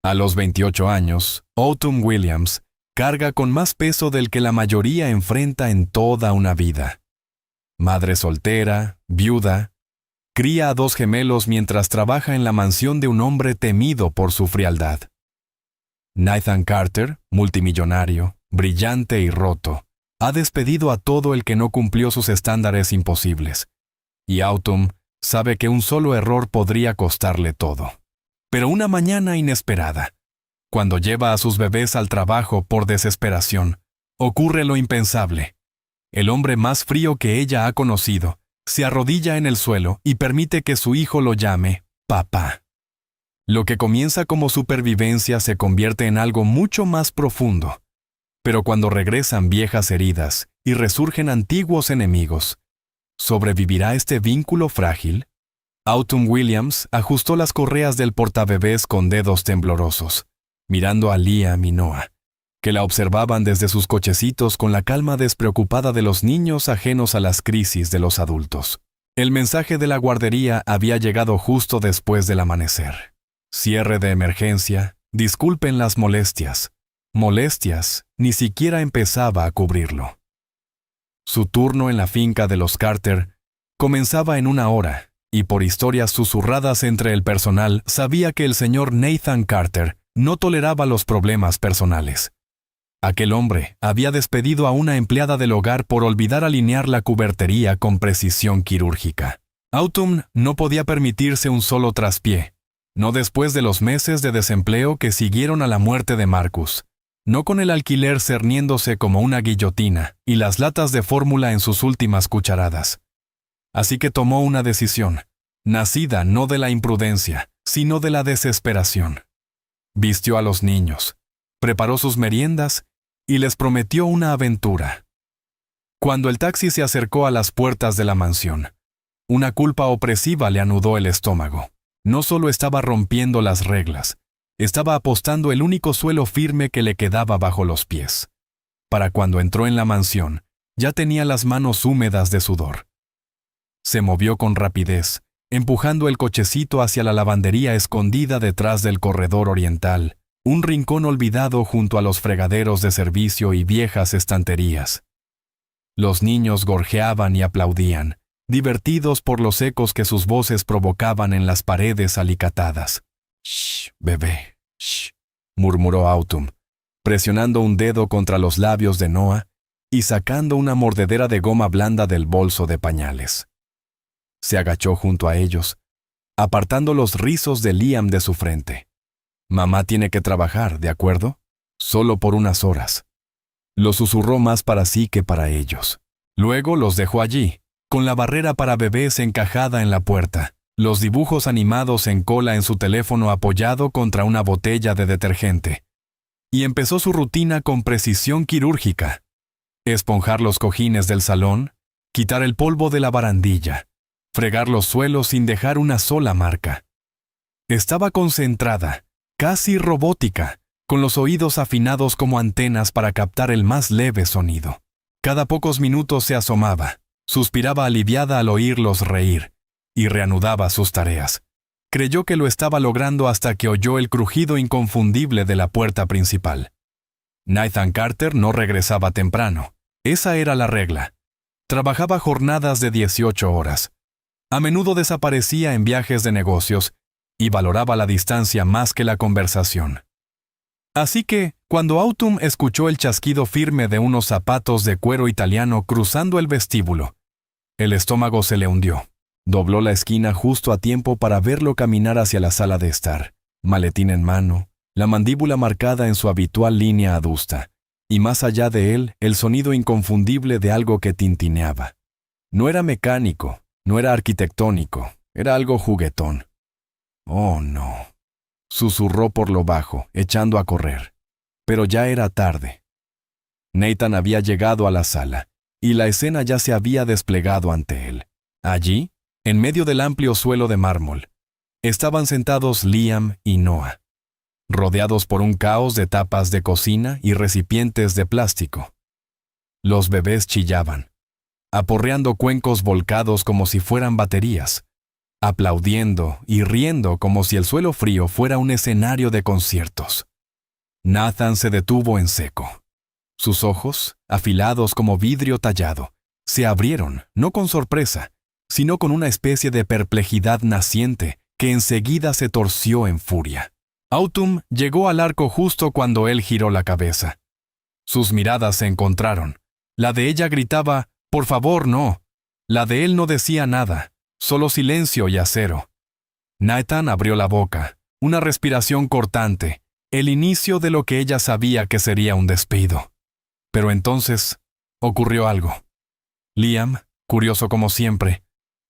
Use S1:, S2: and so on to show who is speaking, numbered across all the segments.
S1: A los 28 años, Autumn Williams carga con más peso del que la mayoría enfrenta en toda una vida. Madre soltera, viuda, cría a dos gemelos mientras trabaja en la mansión de un hombre temido por su frialdad. Nathan Carter, multimillonario, brillante y roto, ha despedido a todo el que no cumplió sus estándares imposibles. Y Autumn sabe que un solo error podría costarle todo. Pero una mañana inesperada, cuando lleva a sus bebés al trabajo por desesperación, ocurre lo impensable. El hombre más frío que ella ha conocido se arrodilla en el suelo y permite que su hijo lo llame papá. Lo que comienza como supervivencia se convierte en algo mucho más profundo. Pero cuando regresan viejas heridas y resurgen antiguos enemigos, ¿sobrevivirá este vínculo frágil? Autumn Williams ajustó las correas del portabebés con dedos temblorosos, mirando a Liam y Noah, que la observaban desde sus cochecitos con la calma despreocupada de los niños ajenos a las crisis de los adultos. El mensaje de la guardería había llegado justo después del amanecer. Cierre de emergencia, disculpen las molestias. Molestias, ni siquiera empezaba a cubrirlo. Su turno en la finca de los Carter comenzaba en 1 hora, y por historias susurradas entre el personal sabía que el señor Nathan Carter no toleraba los problemas personales. Aquel hombre había despedido a una empleada del hogar por olvidar alinear la cubertería con precisión quirúrgica. Autumn no podía permitirse un solo traspié, no después de los meses de desempleo que siguieron a la muerte de Marcus, no con el alquiler cerniéndose como una guillotina y las latas de fórmula en sus últimas cucharadas. Así que tomó una decisión, nacida no de la imprudencia, sino de la desesperación. Vistió a los niños, preparó sus meriendas y les prometió una aventura. Cuando el taxi se acercó a las puertas de la mansión, una culpa opresiva le anudó el estómago. No solo estaba rompiendo las reglas, estaba apostando el único suelo firme que le quedaba bajo los pies. Para cuando entró en la mansión, ya tenía las manos húmedas de sudor. Se movió con rapidez, empujando el cochecito hacia la lavandería escondida detrás del corredor oriental, un rincón olvidado junto a los fregaderos de servicio y viejas estanterías. Los niños gorjeaban y aplaudían, divertidos por los ecos que sus voces provocaban en las paredes alicatadas. «Shh, bebé, shh», murmuró Autumn, presionando un dedo contra los labios de Noah y sacando una mordedera de goma blanda del bolso de pañales. Se agachó junto a ellos, apartando los rizos de Liam de su frente. «Mamá tiene que trabajar, ¿de acuerdo? Solo por unas horas». Lo susurró más para sí que para ellos. Luego los dejó allí, con la barrera para bebés encajada en la puerta, los dibujos animados en cola en su teléfono apoyado contra una botella de detergente. Y empezó su rutina con precisión quirúrgica. Esponjar los cojines del salón, quitar el polvo de la barandilla, fregar los suelos sin dejar una sola marca. Estaba concentrada, casi robótica, con los oídos afinados como antenas para captar el más leve sonido. Cada pocos minutos se asomaba, suspiraba aliviada al oírlos reír, y reanudaba sus tareas. Creyó que lo estaba logrando hasta que oyó el crujido inconfundible de la puerta principal. Nathan Carter no regresaba temprano. Esa era la regla. Trabajaba jornadas de 18 horas. A menudo desaparecía en viajes de negocios y valoraba la distancia más que la conversación. Así que, cuando Autumn escuchó el chasquido firme de unos zapatos de cuero italiano cruzando el vestíbulo, el estómago se le hundió. Dobló la esquina justo a tiempo para verlo caminar hacia la sala de estar, maletín en mano, la mandíbula marcada en su habitual línea adusta, y más allá de él, el sonido inconfundible de algo que tintineaba. No era mecánico, no era arquitectónico, era algo juguetón. «Oh, no», susurró por lo bajo, echando a correr. Pero ya era tarde. Nathan había llegado a la sala, y la escena ya se había desplegado ante él. Allí, en medio del amplio suelo de mármol, estaban sentados Liam y Noah, rodeados por un caos de tapas de cocina y recipientes de plástico. Los bebés chillaban, aporreando cuencos volcados como si fueran baterías, aplaudiendo y riendo como si el suelo frío fuera un escenario de conciertos. Nathan se detuvo en seco. Sus ojos, afilados como vidrio tallado, se abrieron, no con sorpresa, sino con una especie de perplejidad naciente que enseguida se torció en furia. Autumn llegó al arco justo cuando él giró la cabeza. Sus miradas se encontraron. La de ella gritaba, «Por favor, no». La de él no decía nada, solo silencio y acero. Nathan abrió la boca, una respiración cortante, el inicio de lo que ella sabía que sería un despido. Pero entonces ocurrió algo. Liam, curioso como siempre,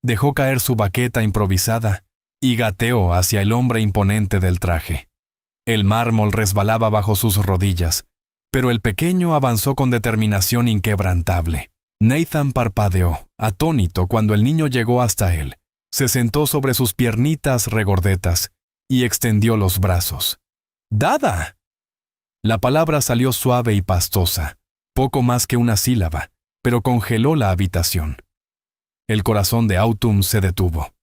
S1: dejó caer su baqueta improvisada y gateó hacia el hombre imponente del traje. El mármol resbalaba bajo sus rodillas, pero el pequeño avanzó con determinación inquebrantable. Nathan parpadeó, atónito, cuando el niño llegó hasta él. Se sentó sobre sus piernitas regordetas y extendió los brazos. ¡Dada! La palabra salió suave y pastosa, poco más que una sílaba, pero congeló la habitación. El corazón de Autumn se detuvo.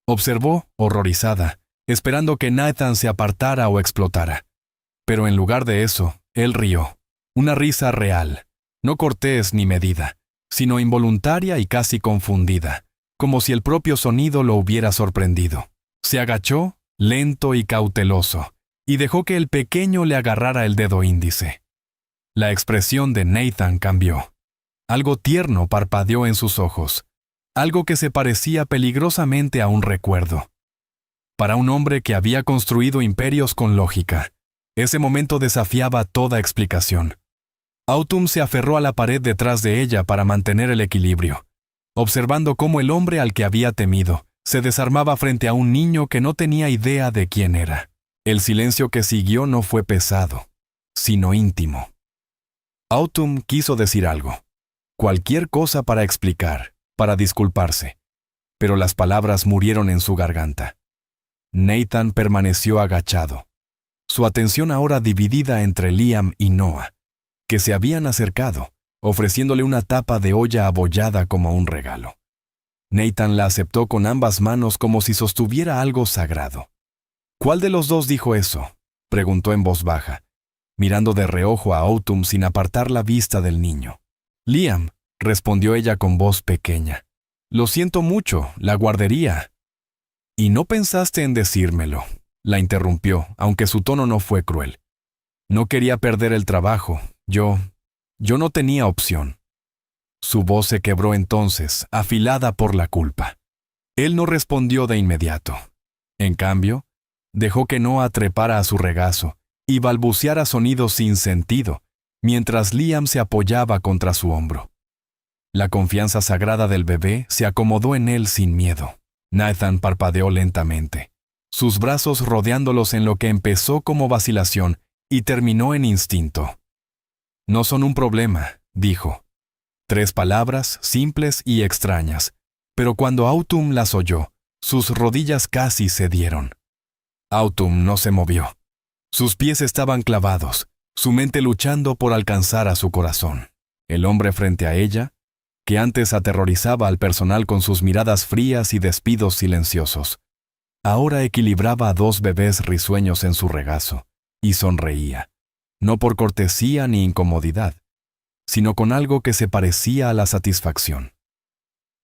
S1: Observó, horrorizada, esperando que Nathan se apartara o explotara. Pero en lugar de eso, él rió. Una risa real, no cortés ni medida, sino involuntaria y casi confundida, como si el propio sonido lo hubiera sorprendido. Se agachó, lento y cauteloso, y dejó que el pequeño le agarrara el dedo índice. La expresión de Nathan cambió. Algo tierno parpadeó en sus ojos, algo que se parecía peligrosamente a un recuerdo. Para un hombre que había construido imperios con lógica, ese momento desafiaba toda explicación. Autumn se aferró a la pared detrás de ella para mantener el equilibrio, observando cómo el hombre al que había temido se desarmaba frente a un niño que no tenía idea de quién era. El silencio que siguió no fue pesado, sino íntimo. Autumn quiso decir algo, cualquier cosa para explicar, para disculparse, pero las palabras murieron en su garganta. Nathan permaneció agachado, su atención ahora dividida entre Liam y Noah, que se habían acercado, ofreciéndole una tapa de olla abollada como un regalo. Nathan la aceptó con ambas manos como si sostuviera algo sagrado. «¿Cuál de los dos dijo eso?», preguntó en voz baja, mirando de reojo a Autumn sin apartar la vista del niño. «Liam», respondió ella con voz pequeña. «Lo siento mucho, la guardería». «¿Y no pensaste en decírmelo?», la interrumpió, aunque su tono no fue cruel. «No quería perder el trabajo. Yo no tenía opción». Su voz se quebró entonces, afilada por la culpa. Él no respondió de inmediato. En cambio, dejó que Noah trepara a su regazo y balbuceara sonidos sin sentido, mientras Liam se apoyaba contra su hombro. La confianza sagrada del bebé se acomodó en él sin miedo. Nathan parpadeó lentamente, sus brazos rodeándolos en lo que empezó como vacilación y terminó en instinto. «No son un problema», dijo. 3 palabras simples y extrañas, pero cuando Autumn las oyó, sus rodillas casi cedieron. Autumn no se movió. Sus pies estaban clavados, su mente luchando por alcanzar a su corazón. El hombre frente a ella, que antes aterrorizaba al personal con sus miradas frías y despidos silenciosos, ahora equilibraba a 2 bebés risueños en su regazo, y sonreía, no por cortesía ni incomodidad, sino con algo que se parecía a la satisfacción.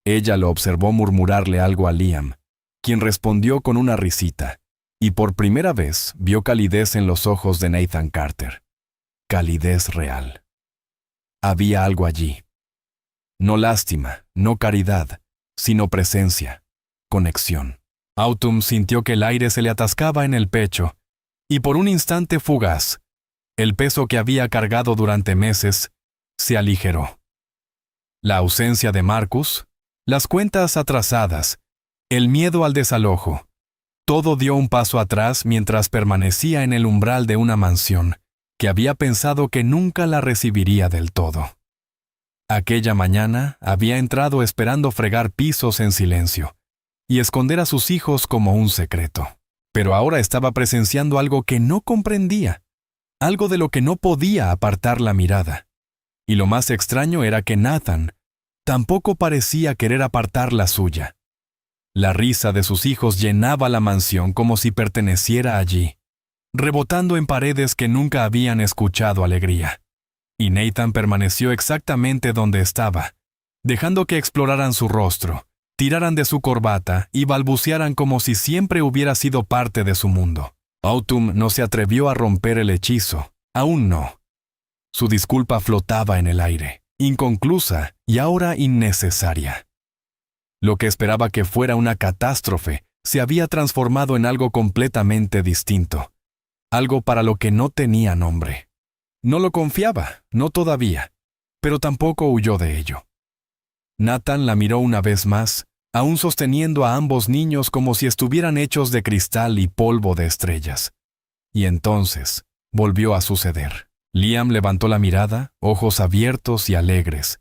S1: Ella lo observó murmurarle algo a Liam, quien respondió con una risita, y por primera vez vio calidez en los ojos de Nathan Carter. Calidez real. Había algo allí. No lástima, no caridad, sino presencia, conexión. Autumn sintió que el aire se le atascaba en el pecho, y por un instante fugaz, el peso que había cargado durante meses se aligeró. La ausencia de Marcus, las cuentas atrasadas, el miedo al desalojo, todo dio un paso atrás mientras permanecía en el umbral de una mansión que había pensado que nunca la recibiría del todo. Aquella mañana había entrado esperando fregar pisos en silencio y esconder a sus hijos como un secreto. Pero ahora estaba presenciando algo que no comprendía, algo de lo que no podía apartar la mirada. Y lo más extraño era que Nathan tampoco parecía querer apartar la suya. La risa de sus hijos llenaba la mansión como si perteneciera allí, rebotando en paredes que nunca habían escuchado alegría. Y Nathan permaneció exactamente donde estaba, dejando que exploraran su rostro, tiraran de su corbata y balbucearan como si siempre hubiera sido parte de su mundo. Autumn no se atrevió a romper el hechizo, aún no. Su disculpa flotaba en el aire, inconclusa y ahora innecesaria. Lo que esperaba que fuera una catástrofe se había transformado en algo completamente distinto, algo para lo que no tenía nombre. No lo confiaba, no todavía, pero tampoco huyó de ello. Nathan la miró una vez más, aún sosteniendo a ambos niños como si estuvieran hechos de cristal y polvo de estrellas. Y entonces volvió a suceder. Liam levantó la mirada, ojos abiertos y alegres,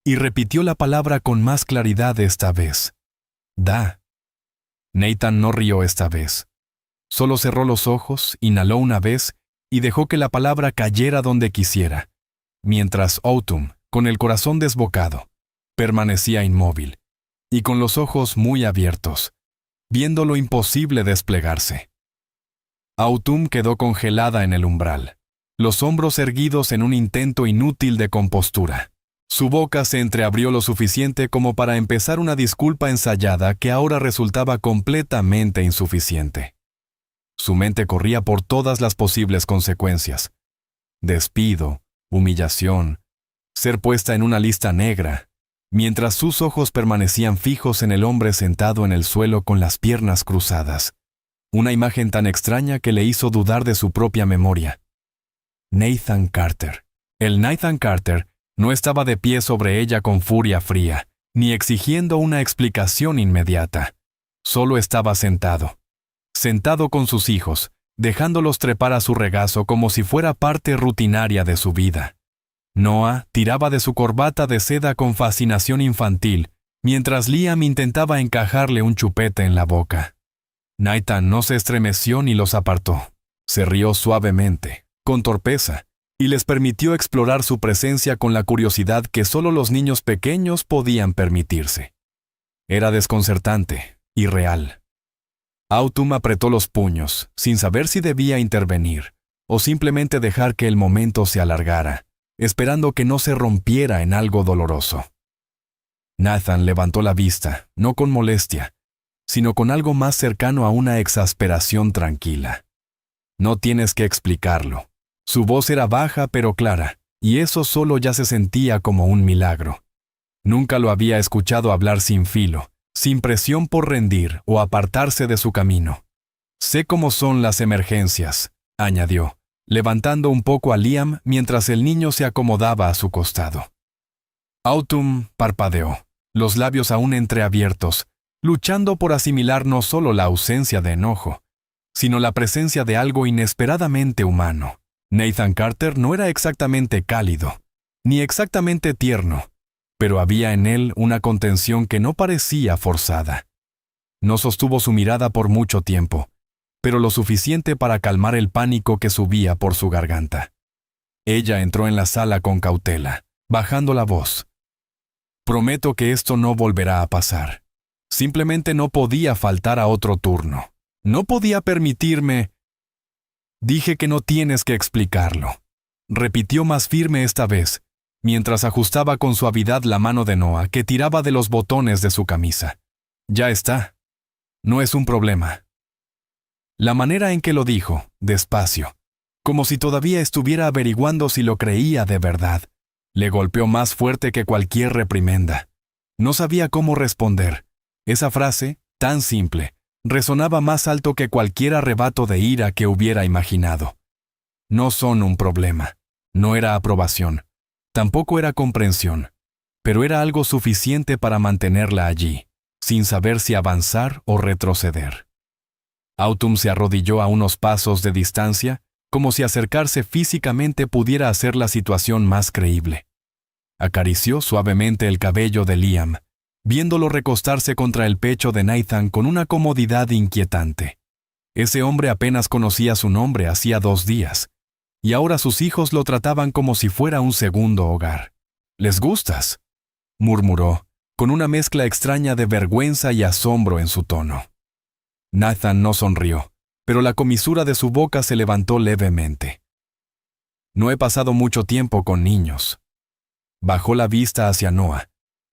S1: y repitió la palabra con más claridad esta vez. Da. Nathan no rió esta vez. Solo cerró los ojos, inhaló una vez y dejó que la palabra cayera donde quisiera, mientras Autumn, con el corazón desbocado, permanecía inmóvil y con los ojos muy abiertos, viendo lo imposible desplegarse. Autumn quedó congelada en el umbral, los hombros erguidos en un intento inútil de compostura. Su boca se entreabrió lo suficiente como para empezar una disculpa ensayada que ahora resultaba completamente insuficiente. Su mente corría por todas las posibles consecuencias. Despido, humillación, ser puesta en una lista negra, mientras sus ojos permanecían fijos en el hombre sentado en el suelo con las piernas cruzadas. Una imagen tan extraña que le hizo dudar de su propia memoria. Nathan Carter. El Nathan Carter no estaba de pie sobre ella con furia fría, ni exigiendo una explicación inmediata. Solo estaba sentado con sus hijos, dejándolos trepar a su regazo como si fuera parte rutinaria de su vida. Noah tiraba de su corbata de seda con fascinación infantil, mientras Liam intentaba encajarle un chupete en la boca. Nathan no se estremeció ni los apartó. Se rió suavemente, con torpeza, y les permitió explorar su presencia con la curiosidad que solo los niños pequeños podían permitirse. Era desconcertante, irreal. Autumn apretó los puños, sin saber si debía intervenir, o simplemente dejar que el momento se alargara, esperando que no se rompiera en algo doloroso. Nathan levantó la vista, no con molestia, sino con algo más cercano a una exasperación tranquila. No tienes que explicarlo. Su voz era baja pero clara, y eso solo ya se sentía como un milagro. Nunca lo había escuchado hablar sin filo, sin presión por rendir o apartarse de su camino. Sé cómo son las emergencias, añadió, levantando un poco a Liam mientras el niño se acomodaba a su costado. Autumn parpadeó, los labios aún entreabiertos, luchando por asimilar no solo la ausencia de enojo, sino la presencia de algo inesperadamente humano. Nathan Carter no era exactamente cálido, ni exactamente tierno, pero había en él una contención que no parecía forzada. No sostuvo su mirada por mucho tiempo, pero lo suficiente para calmar el pánico que subía por su garganta. Ella entró en la sala con cautela, bajando la voz. Prometo que esto no volverá a pasar. Simplemente no podía faltar a otro turno. No podía permitirme... Dije que no tienes que explicarlo. Repitió más firme esta vez, mientras ajustaba con suavidad la mano de Noah que tiraba de los botones de su camisa. Ya está. No es un problema. La manera en que lo dijo, despacio, como si todavía estuviera averiguando si lo creía de verdad, le golpeó más fuerte que cualquier reprimenda. No sabía cómo responder. Esa frase, tan simple, resonaba más alto que cualquier arrebato de ira que hubiera imaginado. No son un problema. No era aprobación. Tampoco era comprensión. Pero era algo suficiente para mantenerla allí, sin saber si avanzar o retroceder. Autumn se arrodilló a unos pasos de distancia, como si acercarse físicamente pudiera hacer la situación más creíble. Acarició suavemente el cabello de Liam, viéndolo recostarse contra el pecho de Nathan con una comodidad inquietante. Ese hombre apenas conocía su nombre hacía 2 días, y ahora sus hijos lo trataban como si fuera un segundo hogar. «¿Les gustas?», murmuró, con una mezcla extraña de vergüenza y asombro en su tono. Nathan no sonrió, pero la comisura de su boca se levantó levemente. No he pasado mucho tiempo con niños. Bajó la vista hacia Noah,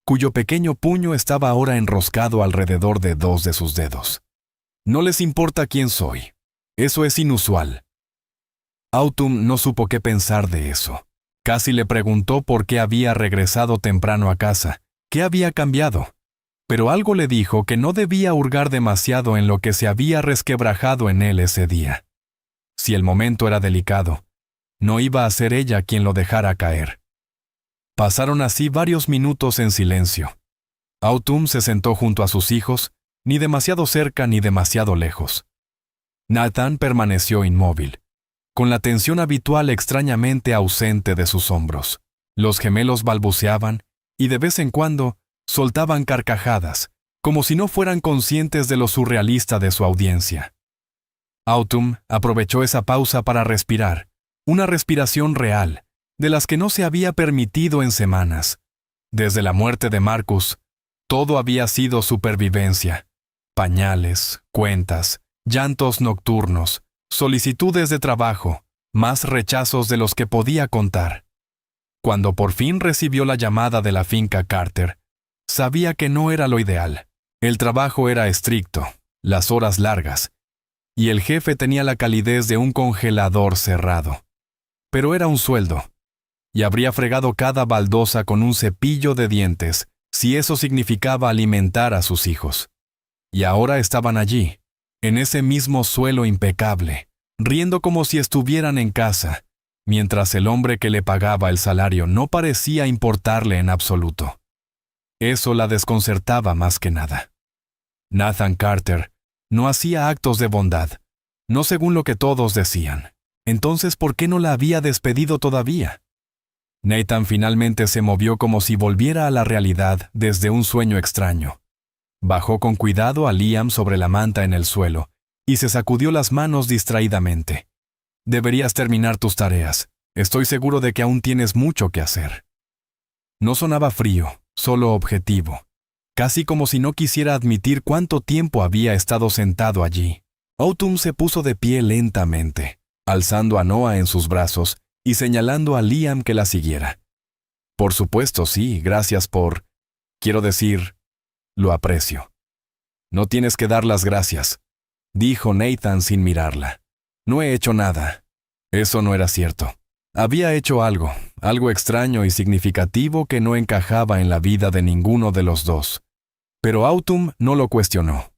S1: cuyo pequeño puño estaba ahora enroscado alrededor de 2 de sus dedos. No les importa quién soy. Eso es inusual. Autumn no supo qué pensar de eso. Casi le preguntó por qué había regresado temprano a casa, qué había cambiado. Pero algo le dijo que no debía hurgar demasiado en lo que se había resquebrajado en él ese día. Si el momento era delicado, no iba a ser ella quien lo dejara caer. Pasaron así varios minutos en silencio. Autumn se sentó junto a sus hijos, ni demasiado cerca ni demasiado lejos. Nathan permaneció inmóvil, con la tensión habitual extrañamente ausente de sus hombros. Los gemelos balbuceaban y de vez en cuando soltaban carcajadas, como si no fueran conscientes de lo surrealista de su audiencia. Autumn aprovechó esa pausa para respirar, una respiración real, de las que no se había permitido en semanas. Desde la muerte de Marcus, todo había sido supervivencia. Pañales, cuentas, llantos nocturnos, solicitudes de trabajo, más rechazos de los que podía contar. Cuando por fin recibió la llamada de la finca Carter, sabía que no era lo ideal. El trabajo era estricto, las horas largas, y el jefe tenía la calidez de un congelador cerrado. Pero era un sueldo, y habría fregado cada baldosa con un cepillo de dientes si eso significaba alimentar a sus hijos. Y ahora estaban allí, en ese mismo suelo impecable, riendo como si estuvieran en casa, mientras el hombre que le pagaba el salario no parecía importarle en absoluto. Eso la desconcertaba más que nada. Nathan Carter no hacía actos de bondad, no según lo que todos decían. Entonces, ¿por qué no la había despedido todavía? Nathan finalmente se movió como si volviera a la realidad desde un sueño extraño. Bajó con cuidado a Liam sobre la manta en el suelo y se sacudió las manos distraídamente. Deberías terminar tus tareas. Estoy seguro de que aún tienes mucho que hacer. No sonaba frío, solo objetivo, casi como si no quisiera admitir cuánto tiempo había estado sentado allí. Autumn se puso de pie lentamente, alzando a Noah en sus brazos y señalando a Liam que la siguiera. Por supuesto, sí, gracias por... Quiero decir, lo aprecio. No tienes que dar las gracias, dijo Nathan sin mirarla. No he hecho nada. Eso no era cierto. Había hecho algo extraño y significativo que no encajaba en la vida de ninguno de los dos. Pero Autumn no lo cuestionó.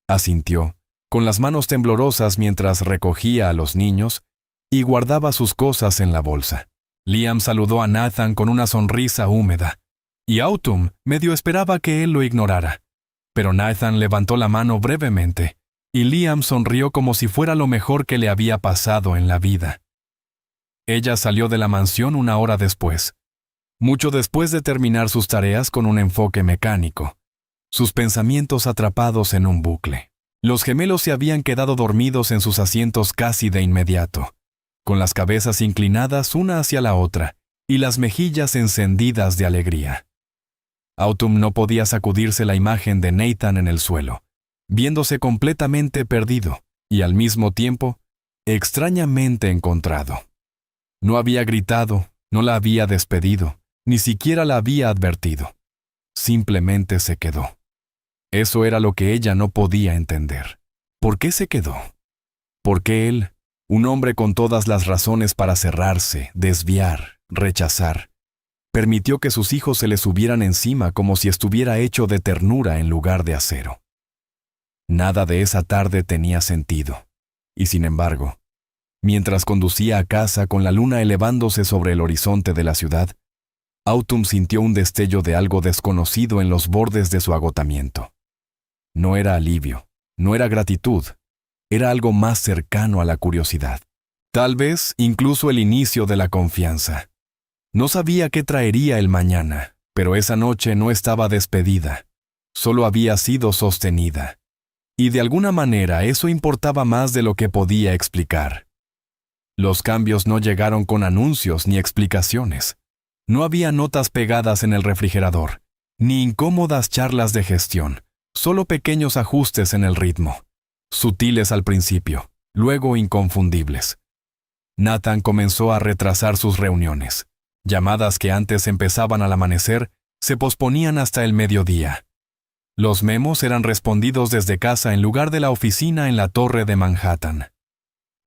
S1: Asintió, con las manos temblorosas mientras recogía a los niños y guardaba sus cosas en la bolsa. Liam saludó a Nathan con una sonrisa húmeda, y Autumn medio esperaba que él lo ignorara. Pero Nathan levantó la mano brevemente, y Liam sonrió como si fuera lo mejor que le había pasado en la vida. Ella salió de la mansión una hora después, mucho después de terminar sus tareas con un enfoque mecánico, sus pensamientos atrapados en un bucle. Los gemelos se habían quedado dormidos en sus asientos casi de inmediato, con las cabezas inclinadas una hacia la otra y las mejillas encendidas de alegría. Autumn no podía sacudirse la imagen de Nathan en el suelo, viéndose completamente perdido y al mismo tiempo extrañamente encontrado. No había gritado, no la había despedido, ni siquiera la había advertido. Simplemente se quedó. Eso era lo que ella no podía entender. ¿Por qué se quedó? ¿Por qué él, un hombre con todas las razones para cerrarse, desviar, rechazar, permitió que sus hijos se le subieran encima como si estuviera hecho de ternura en lugar de acero? Nada de esa tarde tenía sentido. Y sin embargo, mientras conducía a casa con la luna elevándose sobre el horizonte de la ciudad, Autumn sintió un destello de algo desconocido en los bordes de su agotamiento. No era alivio, no era gratitud, era algo más cercano a la curiosidad. Tal vez incluso el inicio de la confianza. No sabía qué traería el mañana, pero esa noche no estaba despedida, solo había sido sostenida. Y de alguna manera eso importaba más de lo que podía explicar. Los cambios no llegaron con anuncios ni explicaciones. No había notas pegadas en el refrigerador, ni incómodas charlas de gestión, solo pequeños ajustes en el ritmo, sutiles al principio, luego inconfundibles. Nathan comenzó a retrasar sus reuniones. Llamadas que antes empezaban al amanecer se posponían hasta el mediodía. Los memos eran respondidos desde casa en lugar de la oficina en la torre de Manhattan.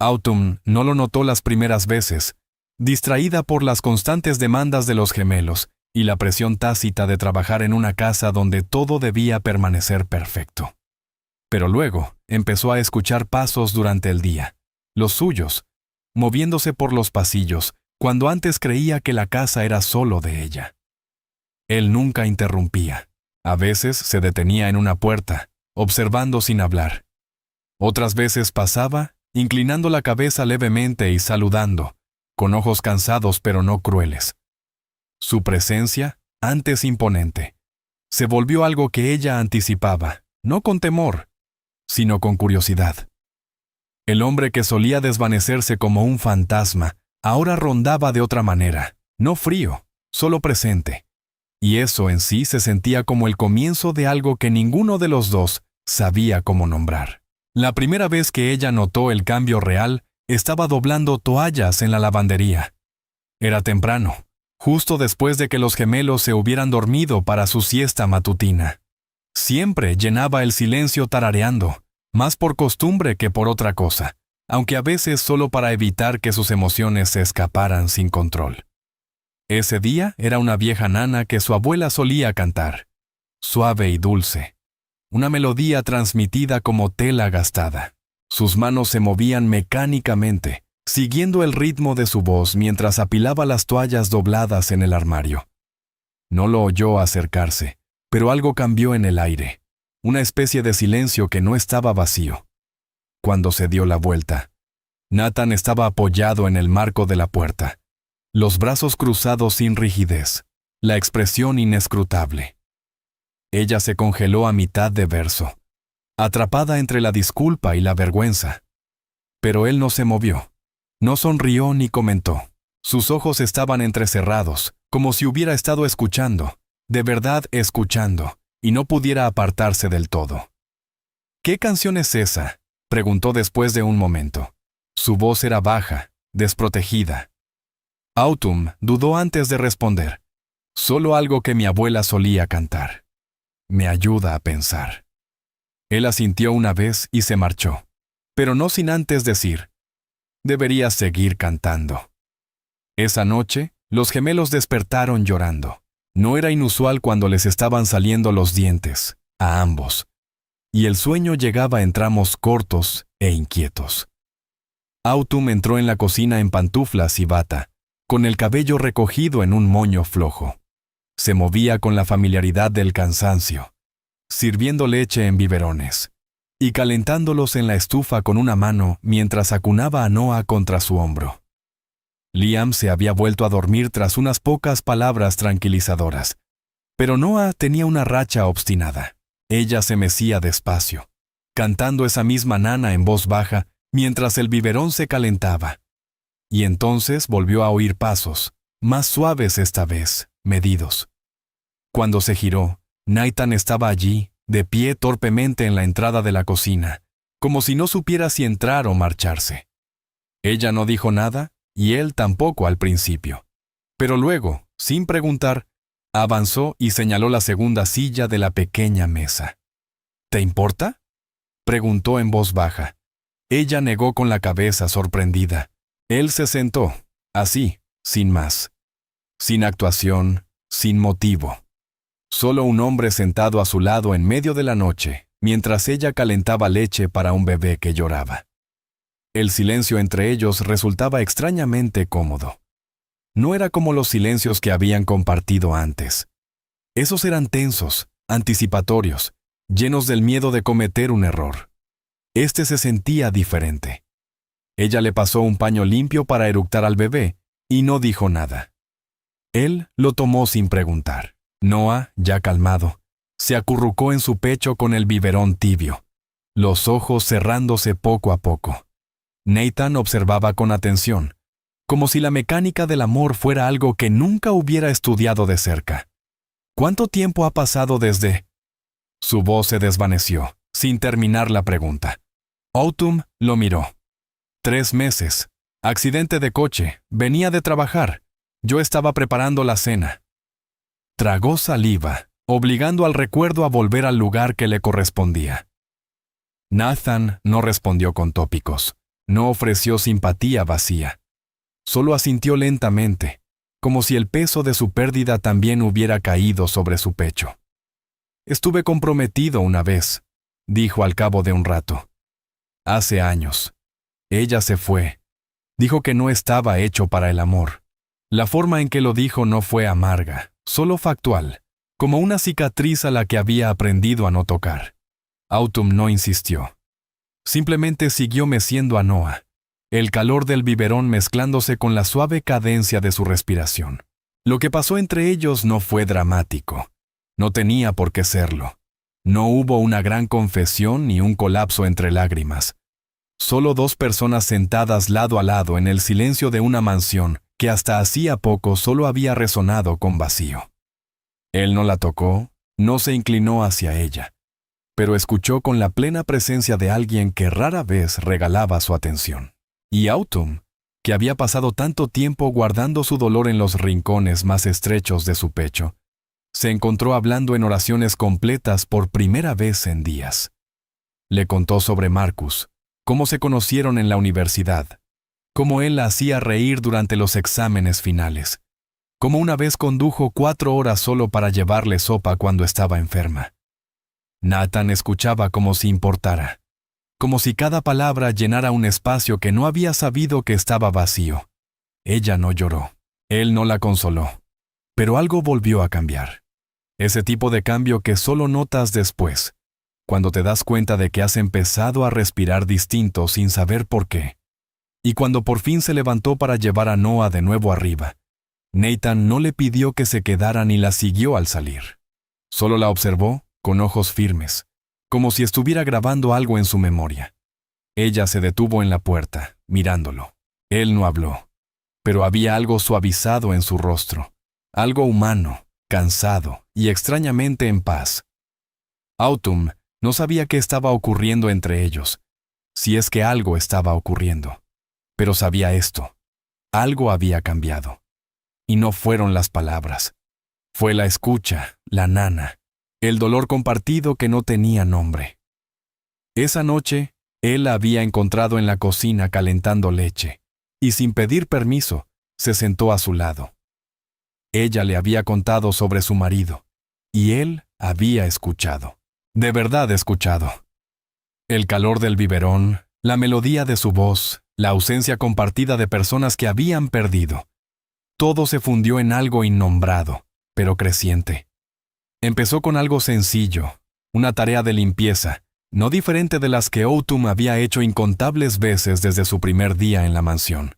S1: Autumn no lo notó las primeras veces, distraída por las constantes demandas de los gemelos y la presión tácita de trabajar en una casa donde todo debía permanecer perfecto. Pero luego empezó a escuchar pasos durante el día, los suyos, moviéndose por los pasillos, cuando antes creía que la casa era solo de ella. Él nunca interrumpía. A veces se detenía en una puerta, observando sin hablar. Otras veces pasaba, inclinando la cabeza levemente y saludando, con ojos cansados pero no crueles. Su presencia, antes imponente, se volvió algo que ella anticipaba, no con temor, sino con curiosidad. El hombre que solía desvanecerse como un fantasma, ahora rondaba de otra manera, no frío, solo presente. Y eso en sí se sentía como el comienzo de algo que ninguno de los dos sabía cómo nombrar. La primera vez que ella notó el cambio real, estaba doblando toallas en la lavandería. Era temprano, justo después de que los gemelos se hubieran dormido para su siesta matutina. Siempre llenaba el silencio tarareando, más por costumbre que por otra cosa, aunque a veces solo para evitar que sus emociones se escaparan sin control. Ese día era una vieja nana que su abuela solía cantar, suave y dulce, una melodía transmitida como tela gastada. Sus manos se movían mecánicamente, siguiendo el ritmo de su voz mientras apilaba las toallas dobladas en el armario. No lo oyó acercarse, pero algo cambió en el aire, una especie de silencio que no estaba vacío. Cuando se dio la vuelta, Nathan estaba apoyado en el marco de la puerta, los brazos cruzados sin rigidez, la expresión inescrutable. Ella se congeló a mitad de verso, atrapada entre la disculpa y la vergüenza. Pero él no se movió, no sonrió ni comentó. Sus ojos estaban entrecerrados, como si hubiera estado escuchando, de verdad escuchando, y no pudiera apartarse del todo. ¿Qué canción es esa?, preguntó después de un momento. Su voz era baja, desprotegida. Autumn dudó antes de responder. Solo algo que mi abuela solía cantar. Me ayuda a pensar. Él asintió una vez y se marchó, pero no sin antes decir, deberías seguir cantando. Esa noche, los gemelos despertaron llorando. No era inusual cuando les estaban saliendo los dientes, a ambos, y el sueño llegaba en tramos cortos e inquietos. Autumn entró en la cocina en pantuflas y bata, con el cabello recogido en un moño flojo. Se movía con la familiaridad del cansancio, sirviendo leche en biberones y calentándolos en la estufa con una mano mientras acunaba a Noah contra su hombro. Liam se había vuelto a dormir tras unas pocas palabras tranquilizadoras, pero Noah tenía una racha obstinada. Ella se mecía despacio, cantando esa misma nana en voz baja mientras el biberón se calentaba. Y entonces volvió a oír pasos, más suaves esta vez, medidos. Cuando se giró, Nathan estaba allí, de pie torpemente en la entrada de la cocina, como si no supiera si entrar o marcharse. Ella no dijo nada, y él tampoco al principio. Pero luego, sin preguntar, avanzó y señaló la segunda silla de la pequeña mesa. ¿Te importa?, preguntó en voz baja. Ella negó con la cabeza sorprendida. Él se sentó, así, sin más. Sin actuación, sin motivo. Solo un hombre sentado a su lado en medio de la noche, mientras ella calentaba leche para un bebé que lloraba. El silencio entre ellos resultaba extrañamente cómodo. No era como los silencios que habían compartido antes. Esos eran tensos, anticipatorios, llenos del miedo de cometer un error. Este se sentía diferente. Ella le pasó un paño limpio para eructar al bebé, y no dijo nada. Él lo tomó sin preguntar. Noah, ya calmado, se acurrucó en su pecho con el biberón tibio, los ojos cerrándose poco a poco. Nathan observaba con atención, como si la mecánica del amor fuera algo que nunca hubiera estudiado de cerca. ¿Cuánto tiempo ha pasado desde...? Su voz se desvaneció, sin terminar la pregunta. Autumn lo miró. 3 meses. Accidente de coche. Venía de trabajar. Yo estaba preparando la cena. Tragó saliva, obligando al recuerdo a volver al lugar que le correspondía. Nathan no respondió con tópicos. No ofreció simpatía vacía. Solo asintió lentamente, como si el peso de su pérdida también hubiera caído sobre su pecho. Estuve comprometido una vez, dijo al cabo de un rato. Hace años. Ella se fue. Dijo que no estaba hecho para el amor. La forma en que lo dijo no fue amarga, solo factual, como una cicatriz a la que había aprendido a no tocar. Autumn no insistió. Simplemente siguió meciendo a Noah, el calor del biberón mezclándose con la suave cadencia de su respiración. Lo que pasó entre ellos no fue dramático. No tenía por qué serlo. No hubo una gran confesión ni un colapso entre lágrimas. Solo 2 personas sentadas lado a lado en el silencio de una mansión que hasta hacía poco solo había resonado con vacío. Él no la tocó, no se inclinó hacia ella, pero escuchó con la plena presencia de alguien que rara vez regalaba su atención. Y Autumn, que había pasado tanto tiempo guardando su dolor en los rincones más estrechos de su pecho, se encontró hablando en oraciones completas por primera vez en días. Le contó sobre Marcus, cómo se conocieron en la universidad, cómo él la hacía reír durante los exámenes finales, cómo una vez condujo 4 horas solo para llevarle sopa cuando estaba enferma. Nathan escuchaba como si importara, como si cada palabra llenara un espacio que no había sabido que estaba vacío. Ella no lloró, él no la consoló, pero algo volvió a cambiar. Ese tipo de cambio que solo notas después, cuando te das cuenta de que has empezado a respirar distinto sin saber por qué. Y cuando por fin se levantó para llevar a Noah de nuevo arriba, Nathan no le pidió que se quedara ni la siguió al salir. Solo la observó con ojos firmes, como si estuviera grabando algo en su memoria. Ella se detuvo en la puerta, mirándolo. Él no habló, pero había algo suavizado en su rostro, algo humano, cansado y extrañamente en paz. Autumn no sabía qué estaba ocurriendo entre ellos, si es que algo estaba ocurriendo. Pero sabía esto, algo había cambiado. Y no fueron las palabras. Fue la escucha, la nana, el dolor compartido que no tenía nombre. Esa noche, él la había encontrado en la cocina calentando leche, y sin pedir permiso, se sentó a su lado. Ella le había contado sobre su marido, y él había escuchado. De verdad escuchado. El calor del biberón, la melodía de su voz, la ausencia compartida de personas que habían perdido. Todo se fundió en algo innombrado, pero creciente. Empezó con algo sencillo, una tarea de limpieza, no diferente de las que Autumn había hecho incontables veces desde su primer día en la mansión.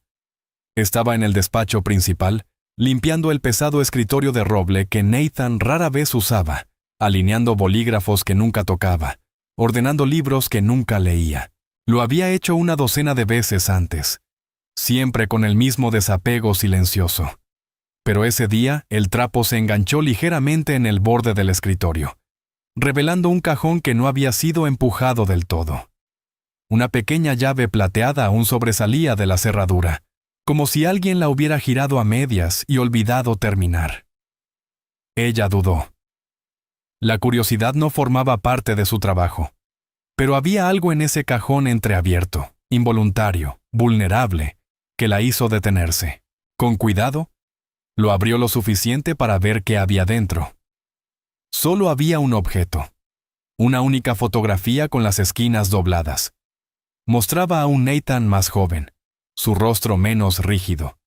S1: Estaba en el despacho principal, limpiando el pesado escritorio de roble que Nathan rara vez usaba, alineando bolígrafos que nunca tocaba, ordenando libros que nunca leía. Lo había hecho una docena de veces antes, siempre con el mismo desapego silencioso. Pero ese día el trapo se enganchó ligeramente en el borde del escritorio, revelando un cajón que no había sido empujado del todo. Una pequeña llave plateada aún sobresalía de la cerradura, como si alguien la hubiera girado a medias y olvidado terminar. Ella dudó. La curiosidad no formaba parte de su trabajo. Pero había algo en ese cajón entreabierto, involuntario, vulnerable, que la hizo detenerse. Con cuidado, lo abrió lo suficiente para ver qué había dentro. Solo había un objeto. Una única fotografía con las esquinas dobladas. Mostraba a un Nathan más joven, su rostro menos rígido,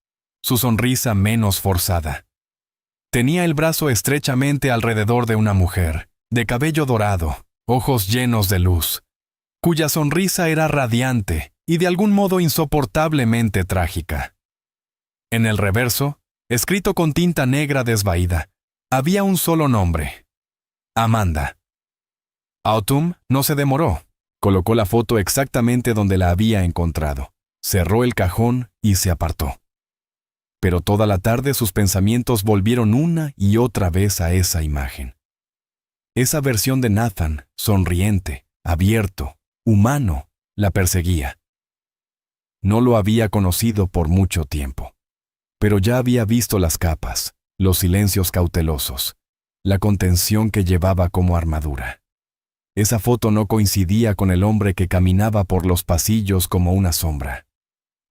S1: su sonrisa menos forzada. Tenía el brazo estrechamente alrededor de una mujer, de cabello dorado, ojos llenos de luz, cuya sonrisa era radiante y de algún modo insoportablemente trágica. En el reverso, escrito con tinta negra desvaída, había un solo nombre: Amanda. Autumn no se demoró. Colocó la foto exactamente donde la había encontrado, cerró el cajón y se apartó. pero toda la tarde sus pensamientos volvieron una y otra vez a esa imagen. Esa versión de Nathan, sonriente, abierto, humano, la perseguía. No lo había conocido por mucho tiempo, pero ya había visto las capas, los silencios cautelosos, la contención que llevaba como armadura. Esa foto no coincidía con el hombre que caminaba por los pasillos como una sombra.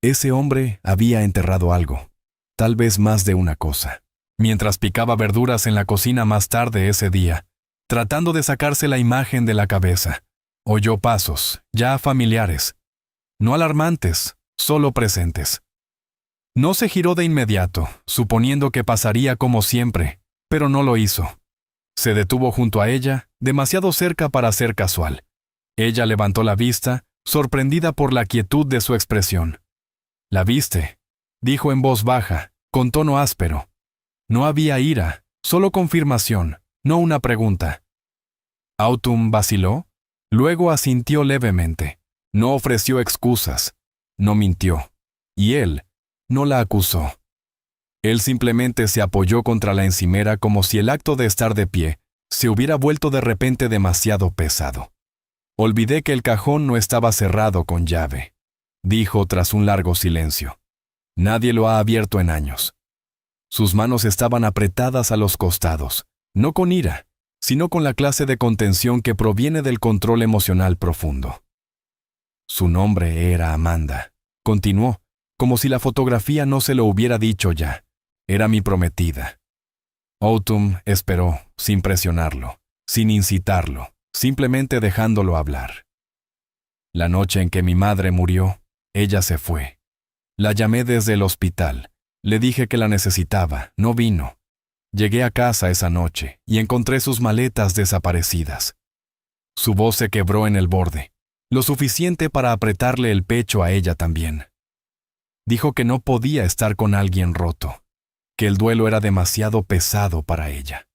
S1: Ese hombre había enterrado algo, tal vez más de una cosa. Mientras picaba verduras en la cocina más tarde ese día, tratando de sacarse la imagen de la cabeza, oyó pasos, ya familiares, no alarmantes, solo presentes. No se giró de inmediato, suponiendo que pasaría como siempre, pero no lo hizo. Se detuvo junto a ella, demasiado cerca para ser casual. Ella levantó la vista, sorprendida por la quietud de su expresión. «¿La viste?», dijo en voz baja, con tono áspero. No había ira, solo confirmación, no una pregunta. Autumn vaciló, luego asintió levemente. No ofreció excusas, no mintió, y él no la acusó. Él simplemente se apoyó contra la encimera como si el acto de estar de pie se hubiera vuelto de repente demasiado pesado. «Olvidé que el cajón no estaba cerrado con llave», dijo tras un largo silencio. «Nadie lo ha abierto en años». Sus manos estaban apretadas a los costados, no con ira, sino con la clase de contención que proviene del control emocional profundo. «Su nombre era Amanda», continuó, como si la fotografía no se lo hubiera dicho ya. «Era mi prometida». Autumn esperó, sin presionarlo, sin incitarlo, simplemente dejándolo hablar. «La noche en que mi madre murió, ella se fue. La llamé desde el hospital. Le dije que la necesitaba, no vino. Llegué a casa esa noche y encontré sus maletas desaparecidas». Su voz se quebró en el borde, lo suficiente para apretarle el pecho a ella también. Dijo que no podía estar con alguien roto, que el duelo era demasiado pesado para ella.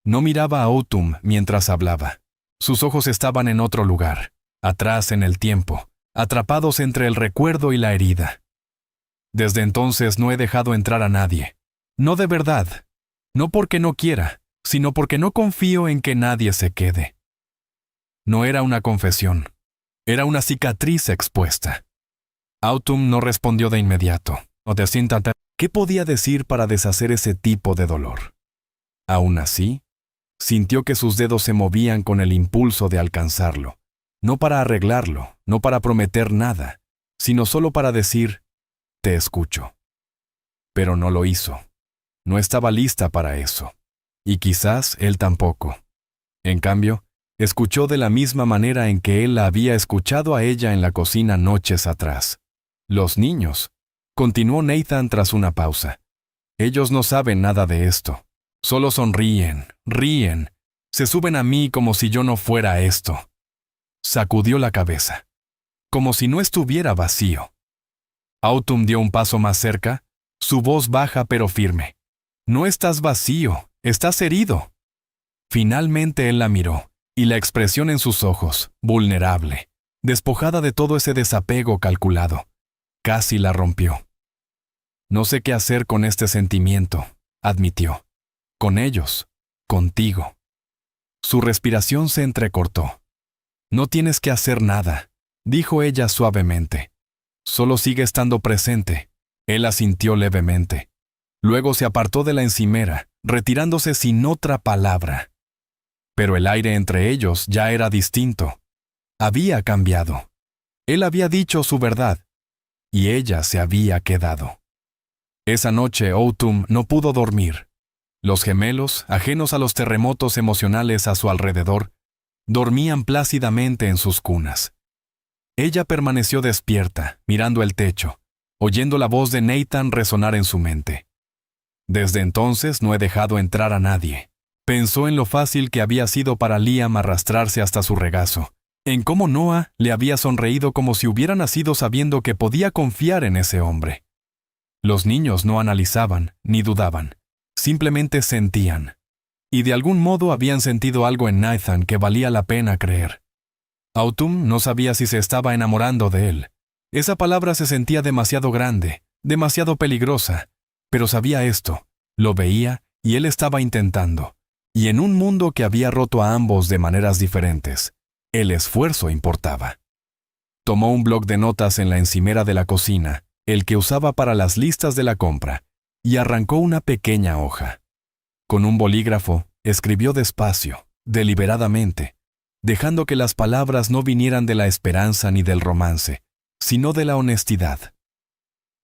S1: No miraba a Autumn mientras hablaba. Sus ojos estaban en otro lugar, atrás en el tiempo, atrapados entre el recuerdo y la herida. «Desde entonces no he dejado entrar a nadie. No de verdad. No porque no quiera, sino porque no confío en que nadie se quede». No era una confesión. Era una cicatriz expuesta. Autumn no respondió de inmediato. ¿Qué podía decir para deshacer ese tipo de dolor? Aún así, sintió que sus dedos se movían con el impulso de alcanzarlo, no para arreglarlo, no para prometer nada, sino solo para decir, «Te escucho». Pero no lo hizo. No estaba lista para eso. Y quizás él tampoco. En cambio, escuchó de la misma manera en que él la había escuchado a ella en la cocina noches atrás. «Los niños», continuó Nathan tras una pausa. «Ellos no saben nada de esto. Solo sonríen, ríen, se suben a mí como si yo no fuera esto». Sacudió la cabeza, como si no estuviera vacío. Autumn dio un paso más cerca, su voz baja pero firme. «No estás vacío, estás herido». Finalmente él la miró, y la expresión en sus ojos, vulnerable, despojada de todo ese desapego calculado, casi la rompió. «No sé qué hacer con este sentimiento», admitió. «Con ellos, contigo». Su respiración se entrecortó. «No tienes que hacer nada», dijo ella suavemente. «Solo sigue estando presente». Él asintió levemente. Luego se apartó de la encimera, retirándose sin otra palabra. Pero el aire entre ellos ya era distinto. Había cambiado. Él había dicho su verdad, y ella se había quedado. Esa noche Autumn no pudo dormir. Los gemelos, ajenos a los terremotos emocionales a su alrededor, dormían plácidamente en sus cunas. Ella permaneció despierta, mirando el techo, oyendo la voz de Nathan resonar en su mente. «Desde entonces no he dejado entrar a nadie». Pensó en lo fácil que había sido para Liam arrastrarse hasta su regazo, en cómo Noah le había sonreído como si hubiera nacido sabiendo que podía confiar en ese hombre. Los niños no analizaban ni dudaban, simplemente sentían. Y de algún modo habían sentido algo en Nathan que valía la pena creer. Autumn no sabía si se estaba enamorando de él. Esa palabra se sentía demasiado grande, demasiado peligrosa, Pero sabía esto, lo veía y él estaba intentando. Y en un mundo que había roto a ambos de maneras diferentes, el esfuerzo importaba. Tomó un bloc de notas en la encimera de la cocina, el que usaba para las listas de la compra, y arrancó una pequeña hoja. Con un bolígrafo, escribió despacio, deliberadamente, dejando que las palabras no vinieran de la esperanza ni del romance, sino de la honestidad.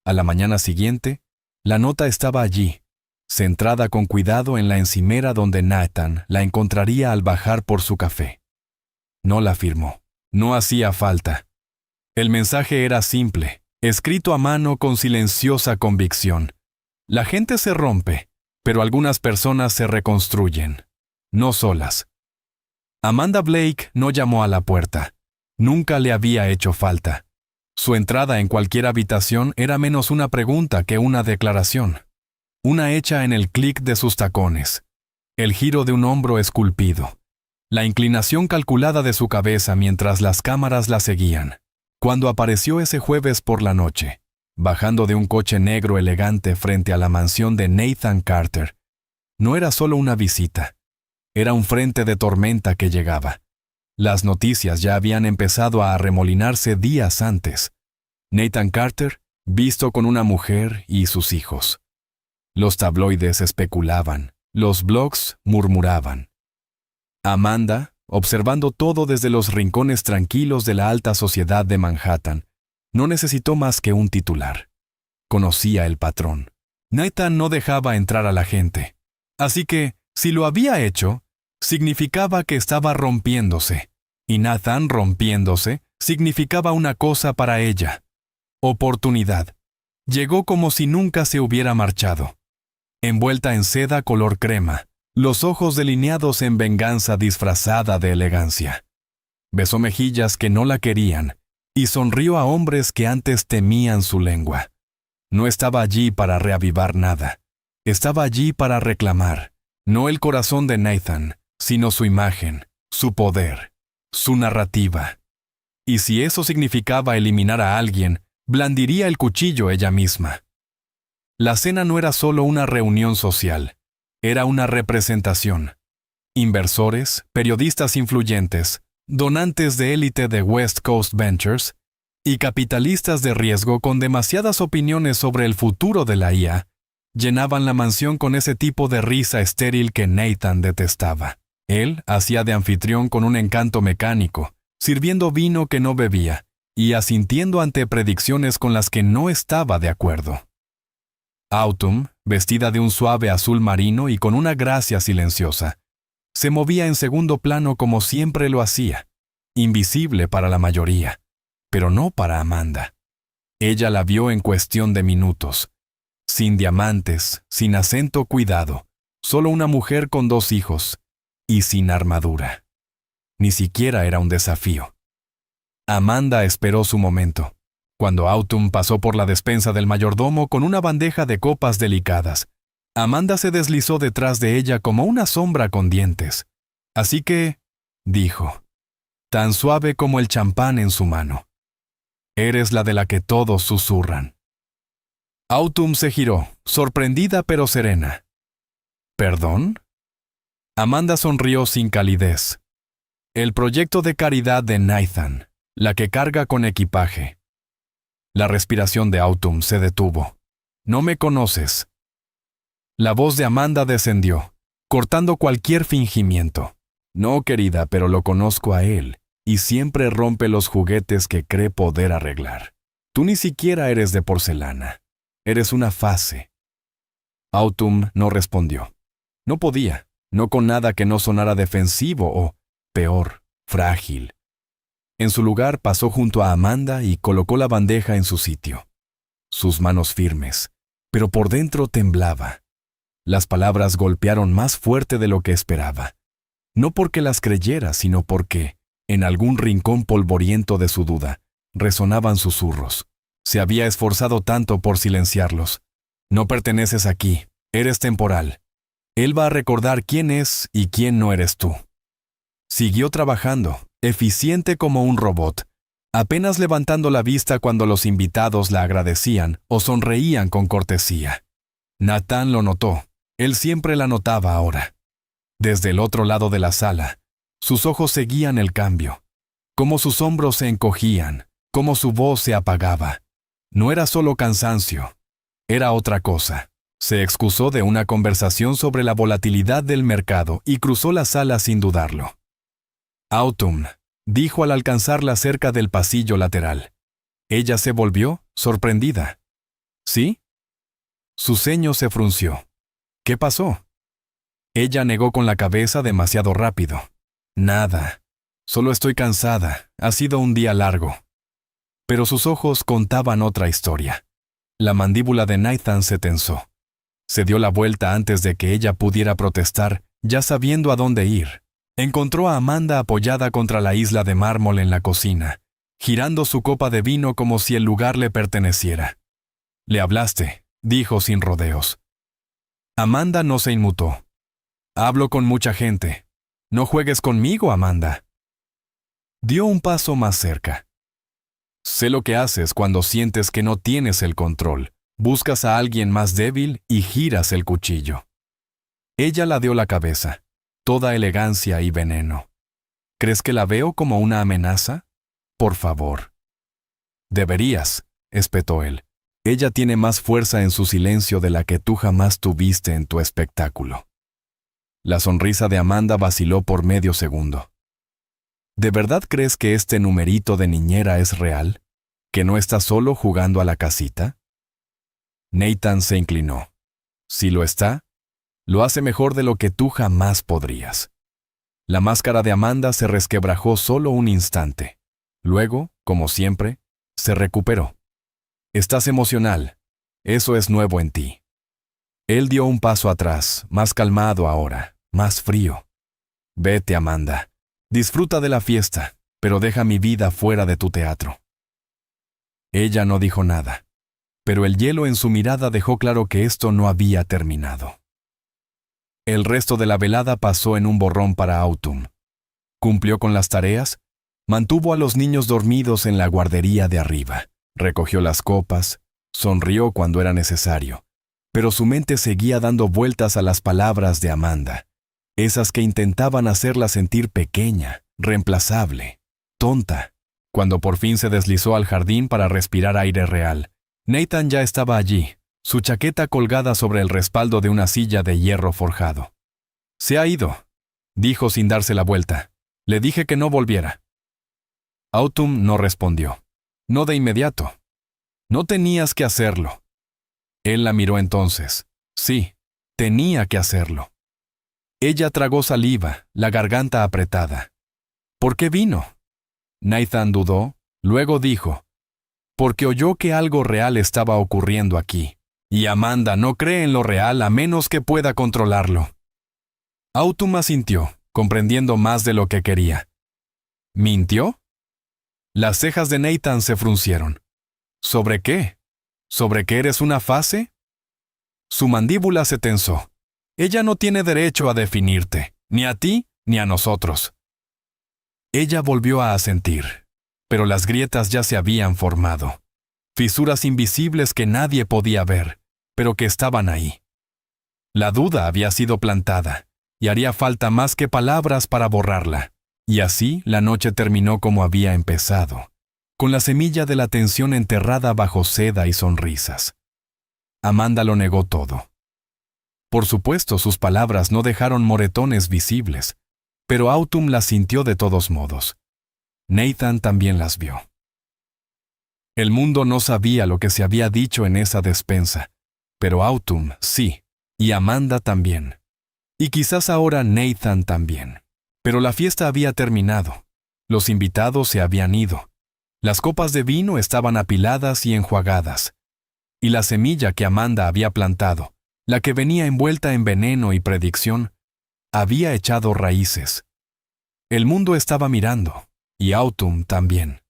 S1: A la mañana siguiente, la nota estaba allí, centrada con cuidado en la encimera donde Nathan la encontraría al bajar por su café. No la firmó. No hacía falta. El mensaje era simple, escrito a mano con silenciosa convicción. La gente se rompe, pero algunas personas se reconstruyen, no solas. Amanda Blake no llamó a la puerta. Nunca le había hecho falta. Su entrada en cualquier habitación era menos una pregunta que una declaración. Una hecha en el clic de sus tacones, el giro de un hombro esculpido, la inclinación calculada de su cabeza mientras las cámaras la seguían. Cuando apareció ese jueves por la noche, bajando de un coche negro elegante frente a la mansión de Nathan Carter, no era solo una visita, era un frente de tormenta que llegaba. Las noticias ya habían empezado a arremolinarse días antes. Nathan Carter, visto con una mujer y sus hijos. Los tabloides especulaban, los blogs murmuraban. Amanda, observando todo desde los rincones tranquilos de la alta sociedad de Manhattan, no necesitó más que un titular. Conocía el patrón. Nathan no dejaba entrar a la gente. Así que, si lo había hecho, significaba que estaba rompiéndose. Y Nathan rompiéndose significaba una cosa para ella. Oportunidad. Llegó como si nunca se hubiera marchado. Envuelta en seda color crema, los ojos delineados en venganza disfrazada de elegancia. Besó mejillas que no la querían y sonrió a hombres que antes temían su lengua. No estaba allí para reavivar nada. Estaba allí para reclamar, no el corazón de Nathan, sino su imagen, su poder, su narrativa. Y si eso significaba eliminar a alguien, blandiría el cuchillo ella misma. La cena no era solo una reunión social, era una representación. Inversores, periodistas influyentes, donantes de élite de West Coast Ventures y capitalistas de riesgo con demasiadas opiniones sobre el futuro de la IA, llenaban la mansión con ese tipo de risa estéril que Nathan detestaba. Él hacía de anfitrión con un encanto mecánico, sirviendo vino que no bebía y asintiendo ante predicciones con las que no estaba de acuerdo. Autumn, vestida de un suave azul marino y con una gracia silenciosa, se movía en segundo plano como siempre lo hacía, invisible para la mayoría, pero no para Amanda. Ella la vio en cuestión de minutos, sin diamantes, sin acento cuidado, solo una mujer con 2 hijos, y sin armadura. Ni siquiera era un desafío. Amanda esperó su momento. Cuando Autumn pasó por la despensa del mayordomo con una bandeja de copas delicadas, Amanda se deslizó detrás de ella como una sombra con dientes. Así que, dijo, tan suave como el champán en su mano, eres la de la que todos susurran. Autumn se giró, sorprendida pero serena. ¿Perdón? Amanda sonrió sin calidez. El proyecto de caridad de Nathan, la que carga con equipaje. La respiración de Autumn se detuvo. No me conoces. La voz de Amanda descendió, cortando cualquier fingimiento. No, querida, pero lo conozco a él, y siempre rompe los juguetes que cree poder arreglar. Tú ni siquiera eres de porcelana. Eres una fase. Autumn no respondió. No podía, no con nada que no sonara defensivo o, peor, frágil. En su lugar pasó junto a Amanda y colocó la bandeja en su sitio. Sus manos firmes, pero por dentro temblaba. Las palabras golpearon más fuerte de lo que esperaba. No porque las creyera, sino porque, en algún rincón polvoriento de su duda, resonaban susurros. Se había esforzado tanto por silenciarlos. No perteneces aquí, eres temporal. Él va a recordar quién es y quién no eres tú. Siguió trabajando, eficiente como un robot, apenas levantando la vista cuando los invitados la agradecían o sonreían con cortesía. Nathan lo notó. Él siempre la notaba ahora. Desde el otro lado de la sala, sus ojos seguían el cambio. Cómo sus hombros se encogían, cómo su voz se apagaba. No era solo cansancio, era otra cosa. Se excusó de una conversación sobre la volatilidad del mercado y cruzó la sala sin dudarlo. Autumn, dijo al alcanzarla cerca del pasillo lateral. Ella se volvió, sorprendida. ¿Sí? Su ceño se frunció. ¿Qué pasó? Ella negó con la cabeza demasiado rápido. Nada. Solo estoy cansada. Ha sido un día largo. Pero sus ojos contaban otra historia. La mandíbula de Nathan se tensó. Se dio la vuelta antes de que ella pudiera protestar, ya sabiendo a dónde ir. Encontró a Amanda apoyada contra la isla de mármol en la cocina, girando su copa de vino como si el lugar le perteneciera. «Le hablaste», dijo sin rodeos. Amanda no se inmutó. «Hablo con mucha gente. No juegues conmigo, Amanda». Dio un paso más cerca. «Sé lo que haces cuando sientes que no tienes el control. Buscas a alguien más débil y giras el cuchillo». Ella ladeó la cabeza, toda elegancia y veneno. «¿Crees que la veo como una amenaza? Por favor». «Deberías», espetó él. «Ella tiene más fuerza en su silencio de la que tú jamás tuviste en tu espectáculo». La sonrisa de Amanda vaciló por medio segundo. ¿De verdad crees que este numerito de niñera es real? ¿Que no está solo jugando a la casita? Nathan se inclinó. Si lo está, lo hace mejor de lo que tú jamás podrías. La máscara de Amanda se resquebrajó solo un instante. Luego, como siempre, se recuperó. Estás emocional. Eso es nuevo en ti. Él dio un paso atrás, más calmado ahora, más frío. Vete, Amanda. Disfruta de la fiesta, pero deja mi vida fuera de tu teatro. Ella no dijo nada, pero el hielo en su mirada dejó claro que esto no había terminado. El resto de la velada pasó en un borrón para Autumn. Cumplió con las tareas, mantuvo a los niños dormidos en la guardería de arriba, recogió las copas, sonrió cuando era necesario, pero su mente seguía dando vueltas a las palabras de Amanda, esas que intentaban hacerla sentir pequeña, reemplazable, tonta. Cuando por fin se deslizó al jardín para respirar aire real, Nathan ya estaba allí, su chaqueta colgada sobre el respaldo de una silla de hierro forjado. «Se ha ido», dijo sin darse la vuelta. «Le dije que no volviera». Autumn no respondió. No de inmediato. «No tenías que hacerlo». Él la miró entonces. Sí, tenía que hacerlo. Ella tragó saliva, la garganta apretada. «¿Por qué vino?» Nathan dudó, luego dijo, «Porque oyó que algo real estaba ocurriendo aquí, y Amanda no cree en lo real a menos que pueda controlarlo». Autumn asintió, comprendiendo más de lo que quería. ¿Mintió? Las cejas de Nathan se fruncieron. ¿Sobre qué? ¿Sobre que eres una fase? Su mandíbula se tensó. Ella no tiene derecho a definirte, ni a ti ni a nosotros. Ella volvió a asentir, pero las grietas ya se habían formado. Fisuras invisibles que nadie podía ver, pero que estaban ahí. La duda había sido plantada, y haría falta más que palabras para borrarla. Y así la noche terminó como había empezado, con la semilla de la tensión enterrada bajo seda y sonrisas. Amanda lo negó todo. Por supuesto, sus palabras no dejaron moretones visibles, pero Autumn las sintió de todos modos. Nathan también las vio. El mundo no sabía lo que se había dicho en esa despensa, pero Autumn sí, y Amanda también. Y quizás ahora Nathan también. Pero la fiesta había terminado. Los invitados se habían ido. Las copas de vino estaban apiladas y enjuagadas. Y la semilla que Amanda había plantado, la que venía envuelta en veneno y predicción, había echado raíces. El mundo estaba mirando, y Autumn también.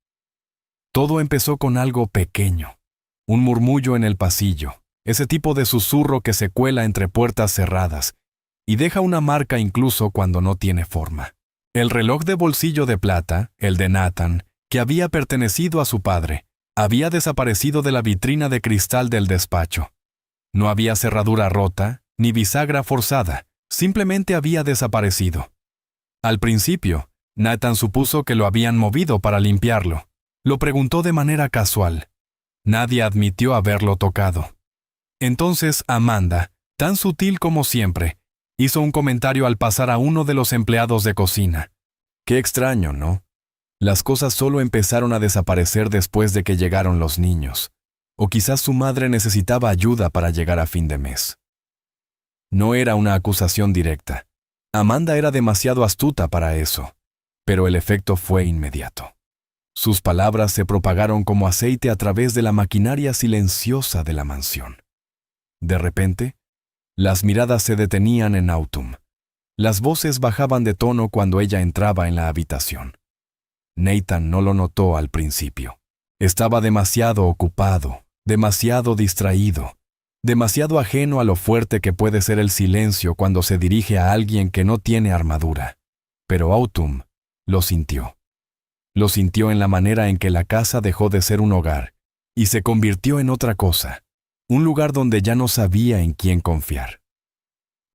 S1: Todo empezó con algo pequeño, un murmullo en el pasillo, ese tipo de susurro que se cuela entre puertas cerradas, y deja una marca incluso cuando no tiene forma. El reloj de bolsillo de plata, el de Nathan, que había pertenecido a su padre, había desaparecido de la vitrina de cristal del despacho. No había cerradura rota, ni bisagra forzada, simplemente había desaparecido. Al principio, Nathan supuso que lo habían movido para limpiarlo. Lo preguntó de manera casual. Nadie admitió haberlo tocado. Entonces Amanda, tan sutil como siempre, hizo un comentario al pasar a uno de los empleados de cocina. Qué extraño, ¿no? Las cosas solo empezaron a desaparecer después de que llegaron los niños. O quizás su madre necesitaba ayuda para llegar a fin de mes. No era una acusación directa. Amanda era demasiado astuta para eso, pero el efecto fue inmediato. Sus palabras se propagaron como aceite a través de la maquinaria silenciosa de la mansión. De repente, las miradas se detenían en Autumn. Las voces bajaban de tono cuando ella entraba en la habitación. Nathan no lo notó al principio. Estaba demasiado ocupado, demasiado distraído, demasiado ajeno a lo fuerte que puede ser el silencio cuando se dirige a alguien que no tiene armadura. Pero Autumn lo sintió. Lo sintió en la manera en que la casa dejó de ser un hogar y se convirtió en otra cosa, un lugar donde ya no sabía en quién confiar.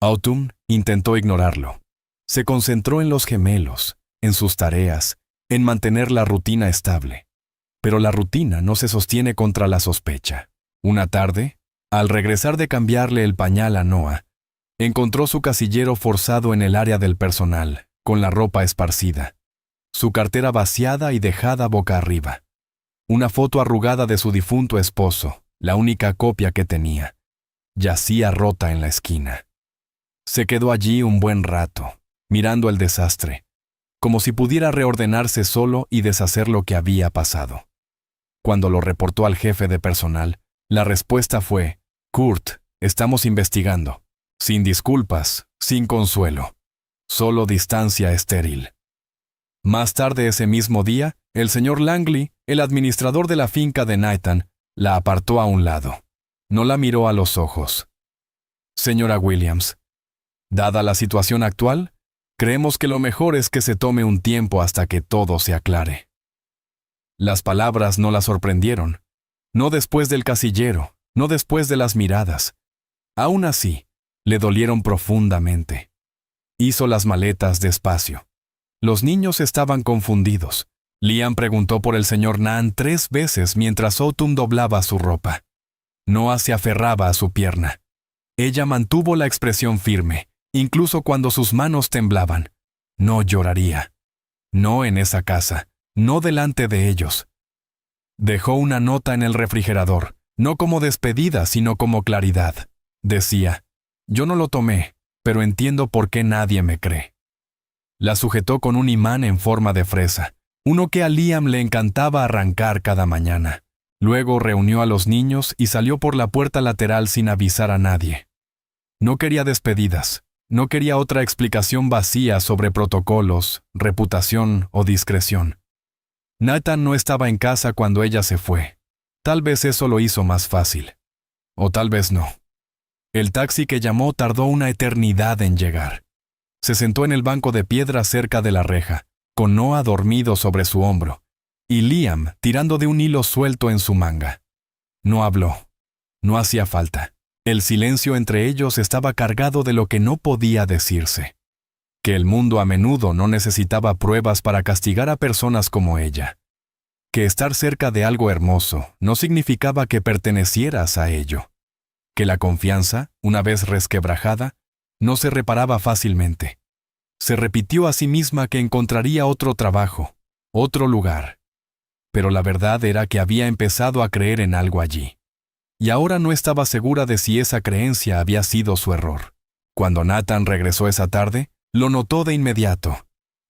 S1: Autumn intentó ignorarlo. Se concentró en los gemelos, en sus tareas, en mantener la rutina estable. Pero la rutina no se sostiene contra la sospecha. Una tarde, al regresar de cambiarle el pañal a Noah, encontró su casillero forzado en el área del personal, con la ropa esparcida, su cartera vaciada y dejada boca arriba. Una foto arrugada de su difunto esposo, la única copia que tenía, yacía rota en la esquina. Se quedó allí un buen rato, mirando el desastre, como si pudiera reordenarse solo y deshacer lo que había pasado. Cuando lo reportó al jefe de personal, la respuesta fue: Kurt, estamos investigando. Sin disculpas, sin consuelo. Solo distancia estéril. Más tarde ese mismo día, el señor Langley, el administrador de la finca de Nathan, la apartó a un lado. No la miró a los ojos. Señora Williams, dada la situación actual, creemos que lo mejor es que se tome un tiempo hasta que todo se aclare. Las palabras no la sorprendieron. No después del casillero, no después de las miradas. Aún así, le dolieron profundamente. Hizo las maletas despacio. Los niños estaban confundidos. Liam preguntó por el señor Nan 3 veces mientras Autumn doblaba su ropa. Noah se aferraba a su pierna. Ella mantuvo la expresión firme, incluso cuando sus manos temblaban. No lloraría. No en esa casa, no delante de ellos. Dejó una nota en el refrigerador, no como despedida, sino como claridad. Decía: yo no lo tomé, pero entiendo por qué nadie me cree. La sujetó con un imán en forma de fresa, uno que a Liam le encantaba arrancar cada mañana. Luego reunió a los niños y salió por la puerta lateral sin avisar a nadie. No quería despedidas, no quería otra explicación vacía sobre protocolos, reputación o discreción. Nathan no estaba en casa cuando ella se fue. Tal vez eso lo hizo más fácil. O tal vez no. El taxi que llamó tardó una eternidad en llegar. Se sentó en el banco de piedra cerca de la reja, con Noah dormido sobre su hombro, y Liam tirando de un hilo suelto en su manga. No habló. No hacía falta. El silencio entre ellos estaba cargado de lo que no podía decirse. Que el mundo a menudo no necesitaba pruebas para castigar a personas como ella. Que estar cerca de algo hermoso no significaba que pertenecieras a ello. Que la confianza, una vez resquebrajada, no se reparaba fácilmente. Se repitió a sí misma que encontraría otro trabajo, otro lugar. Pero la verdad era que había empezado a creer en algo allí. Y ahora no estaba segura de si esa creencia había sido su error. Cuando Nathan regresó esa tarde, lo notó de inmediato.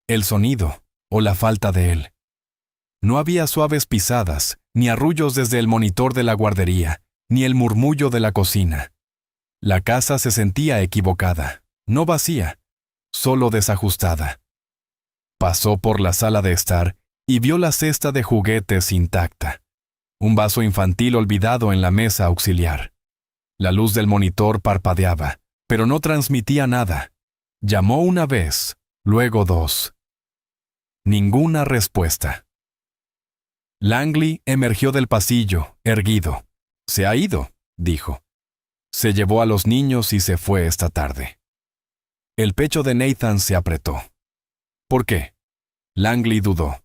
S1: El sonido, o la falta de él. No había suaves pisadas, ni arrullos desde el monitor de la guardería, ni el murmullo de la cocina. La casa se sentía equivocada, no vacía, solo desajustada. Pasó por la sala de estar y vio la cesta de juguetes intacta. Un vaso infantil olvidado en la mesa auxiliar. La luz del monitor parpadeaba, pero no transmitía nada. Llamó una vez, luego 2. Ninguna respuesta. Langley emergió del pasillo, erguido. «Se ha ido», dijo. Se llevó a los niños y se fue esta tarde. El pecho de Nathan se apretó. ¿Por qué? Langley dudó.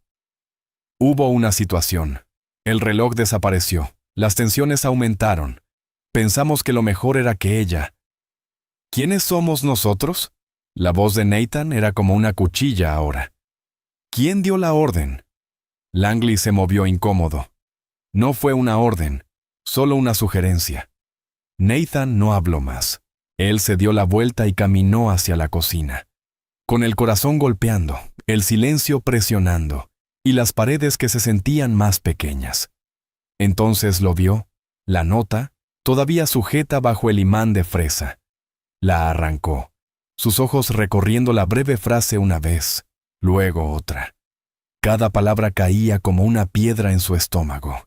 S1: Hubo una situación. El reloj desapareció. Las tensiones aumentaron. Pensamos que lo mejor era que ella... ¿Quiénes somos nosotros? La voz de Nathan era como una cuchilla ahora. ¿Quién dio la orden? Langley se movió incómodo. No fue una orden, solo una sugerencia. Nathan no habló más. Él se dio la vuelta y caminó hacia la cocina. Con el corazón golpeando, el silencio presionando, y las paredes que se sentían más pequeñas. Entonces lo vio, la nota, todavía sujeta bajo el imán de fresa. La arrancó, sus ojos recorriendo la breve frase una vez, luego otra. Cada palabra caía como una piedra en su estómago.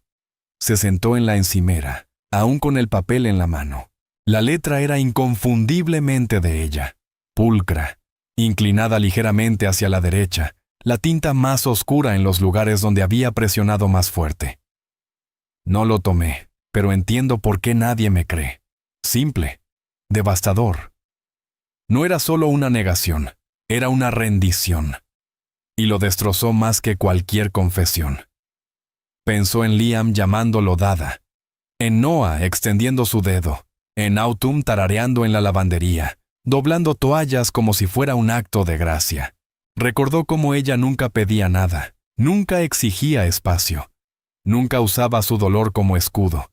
S1: Se sentó en la encimera, aún con el papel en la mano. La letra era inconfundiblemente de ella, pulcra, inclinada ligeramente hacia la derecha, la tinta más oscura en los lugares donde había presionado más fuerte. No lo tomé, pero entiendo por qué nadie me cree. Simple, devastador. No era solo una negación, era una rendición. Y lo destrozó más que cualquier confesión. Pensó en Liam llamándolo Dada, en Noah extendiendo su dedo, en Autumn tarareando en la lavandería, doblando toallas como si fuera un acto de gracia. Recordó cómo ella nunca pedía nada, nunca exigía espacio, nunca usaba su dolor como escudo,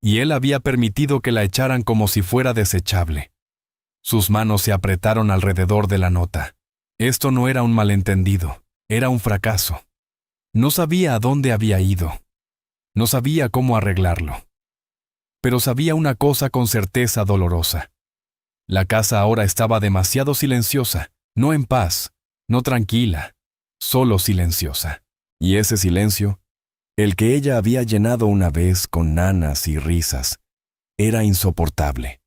S1: y él había permitido que la echaran como si fuera desechable. Sus manos se apretaron alrededor de la nota. Esto no era un malentendido, era un fracaso. No sabía a dónde había ido. No sabía cómo arreglarlo. Pero sabía una cosa con certeza dolorosa. La casa ahora estaba demasiado silenciosa, no en paz, no tranquila, solo silenciosa. Y ese silencio, el que ella había llenado una vez con nanas y risas, era insoportable.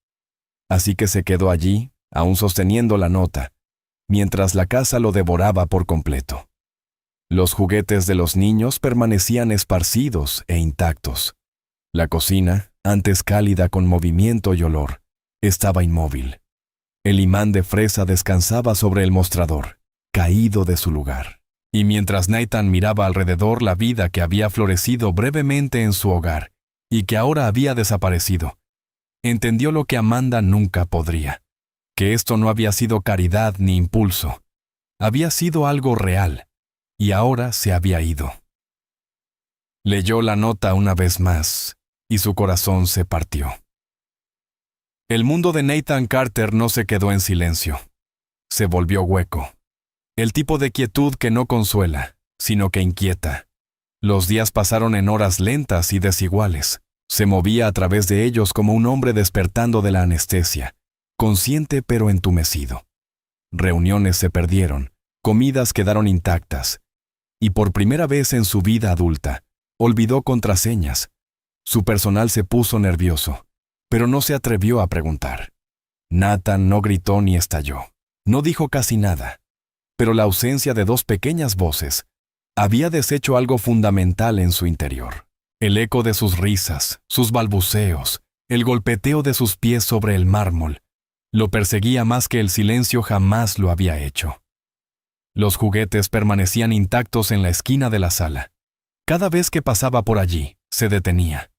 S1: Así que se quedó allí, aún sosteniendo la nota, mientras la casa lo devoraba por completo. Los juguetes de los niños permanecían esparcidos e intactos. La cocina, antes cálida con movimiento y olor, estaba inmóvil. El imán de fresa descansaba sobre el mostrador, caído de su lugar. Y mientras Nathan miraba alrededor la vida que había florecido brevemente en su hogar y que ahora había desaparecido, entendió lo que Amanda nunca podría, que esto no había sido caridad ni impulso, había sido algo real, y ahora se había ido. Leyó la nota una vez más, y su corazón se partió. El mundo de Nathan Carter no se quedó en silencio. Se volvió hueco. El tipo de quietud que no consuela, sino que inquieta. Los días pasaron en horas lentas y desiguales. Se movía a través de ellos como un hombre despertando de la anestesia, consciente pero entumecido. Reuniones se perdieron, comidas quedaron intactas, y por primera vez en su vida adulta, olvidó contraseñas. Su personal se puso nervioso, pero no se atrevió a preguntar. Nathan no gritó ni estalló, no dijo casi nada, pero la ausencia de dos pequeñas voces había deshecho algo fundamental en su interior. El eco de sus risas, sus balbuceos, el golpeteo de sus pies sobre el mármol, lo perseguía más que el silencio jamás lo había hecho. Los juguetes permanecían intactos en la esquina de la sala. Cada vez que pasaba por allí, se detenía.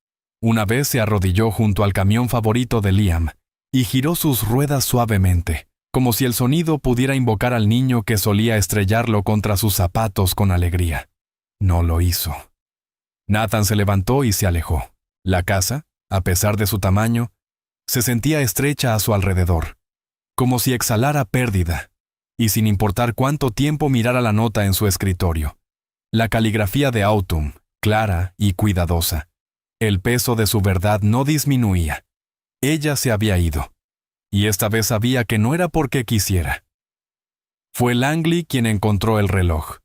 S1: Una vez se arrodilló junto al camión favorito de Liam y giró sus ruedas suavemente, como si el sonido pudiera invocar al niño que solía estrellarlo contra sus zapatos con alegría. No lo hizo. Nathan se levantó y se alejó. La casa, a pesar de su tamaño, se sentía estrecha a su alrededor, como si exhalara pérdida, y sin importar cuánto tiempo mirara la nota en su escritorio. La caligrafía de Autumn, clara y cuidadosa. El peso de su verdad no disminuía. Ella se había ido, y esta vez sabía que no era porque quisiera. Fue Langley quien encontró el reloj.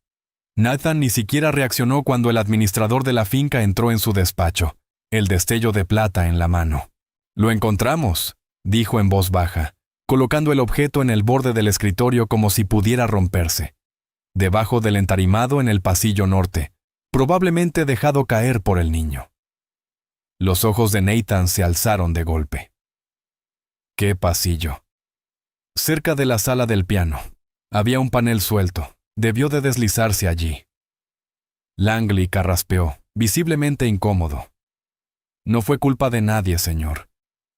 S1: Nathan ni siquiera reaccionó cuando el administrador de la finca entró en su despacho, el destello de plata en la mano. «Lo encontramos», dijo en voz baja, colocando el objeto en el borde del escritorio como si pudiera romperse. Debajo del entarimado en el pasillo norte, probablemente dejado caer por el niño. Los ojos de Nathan se alzaron de golpe. ¡Qué pasillo! Cerca de la sala del piano, había un panel suelto. Debió de deslizarse allí. Langley carraspeó, visiblemente incómodo. No fue culpa de nadie, señor.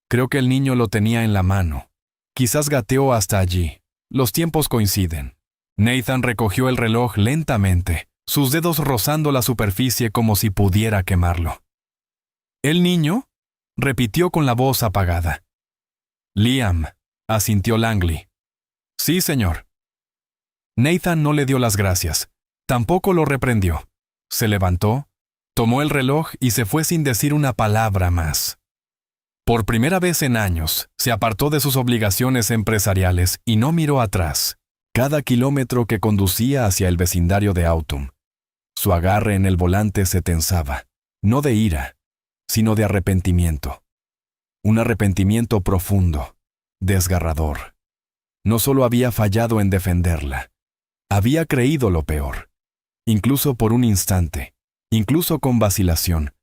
S1: Creo que el niño lo tenía en la mano. Quizás gateó hasta allí. Los tiempos coinciden. Nathan recogió el reloj lentamente, sus dedos rozando la superficie como si pudiera quemarlo. ¿El niño?, repitió con la voz apagada. Liam, asintió Langley. Sí, señor. Nathan no le dio las gracias. Tampoco lo reprendió. Se levantó, tomó el reloj y se fue sin decir una palabra más. Por primera vez en años, se apartó de sus obligaciones empresariales y no miró atrás. Cada kilómetro que conducía hacia el vecindario de Autumn, su agarre en el volante se tensaba, no de ira, sino de arrepentimiento. Un arrepentimiento profundo, desgarrador. No solo había fallado en defenderla, había creído lo peor. Incluso por un instante, incluso con vacilación,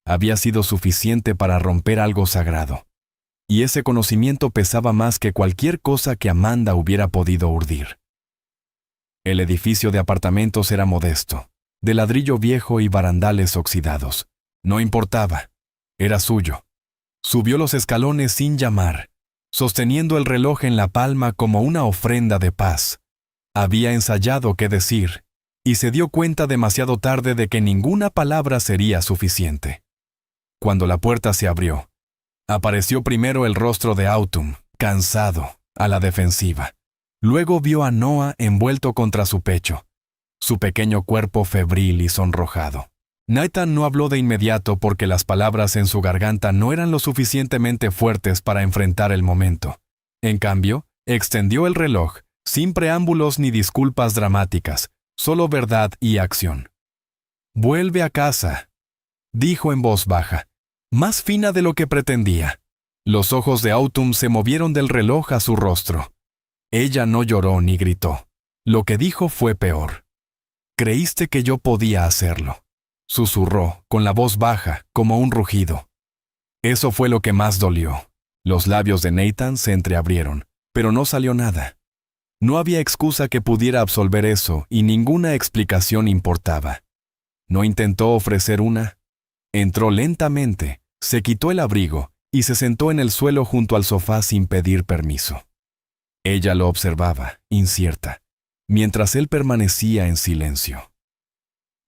S1: había sido suficiente para romper algo sagrado. Y ese conocimiento pesaba más que cualquier cosa que Amanda hubiera podido urdir. El edificio de apartamentos era modesto, de ladrillo viejo y barandales oxidados. No importaba, era suyo. Subió los escalones sin llamar, sosteniendo el reloj en la palma como una ofrenda de paz. Había ensayado qué decir, y se dio cuenta demasiado tarde de que ninguna palabra sería suficiente. Cuando la puerta se abrió, apareció primero el rostro de Autumn, cansado, a la defensiva. Luego vio a Noah envuelto contra su pecho, su pequeño cuerpo febril y sonrojado. Nathan no habló de inmediato porque las palabras en su garganta no eran lo suficientemente fuertes para enfrentar el momento. En cambio, extendió el reloj, sin preámbulos ni disculpas dramáticas, solo verdad y acción. «Vuelve a casa», dijo en voz baja, más fina de lo que pretendía. Los ojos de Autumn se movieron del reloj a su rostro. Ella no lloró ni gritó. Lo que dijo fue peor. «Creíste que yo podía hacerlo», susurró, con la voz baja, como un rugido. Eso fue lo que más dolió. Los labios de Nathan se entreabrieron, pero no salió nada. No había excusa que pudiera absolver eso y ninguna explicación importaba. No intentó ofrecer una. Entró lentamente, se quitó el abrigo y se sentó en el suelo junto al sofá sin pedir permiso. Ella lo observaba, incierta, mientras él permanecía en silencio.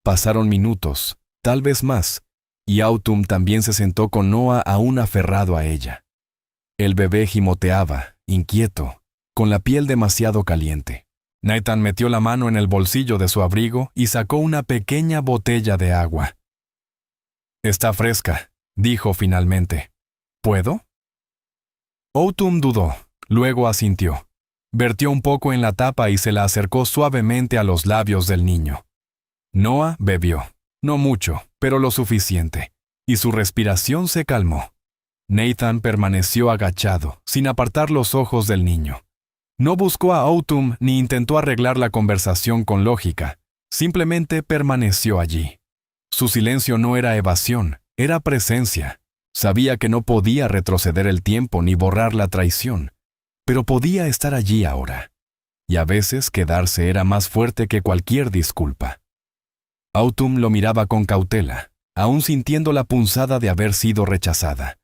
S1: Pasaron minutos, tal vez más, y Autumn también se sentó con Noah aún aferrado a ella. El bebé gimoteaba, inquieto, con la piel demasiado caliente. Nathan metió la mano en el bolsillo de su abrigo y sacó una pequeña botella de agua. «Está fresca», dijo finalmente. «¿Puedo?» Autumn dudó, luego asintió. Vertió un poco en la tapa y se la acercó suavemente a los labios del niño. Noah bebió, no mucho, pero lo suficiente, y su respiración se calmó. Nathan permaneció agachado, sin apartar los ojos del niño. No buscó a Autumn ni intentó arreglar la conversación con lógica, simplemente permaneció allí. Su silencio no era evasión, era presencia. Sabía que no podía retroceder el tiempo ni borrar la traición, pero podía estar allí ahora. Y a veces quedarse era más fuerte que cualquier disculpa. Autumn lo miraba con cautela, aún sintiendo la punzada de haber sido rechazada.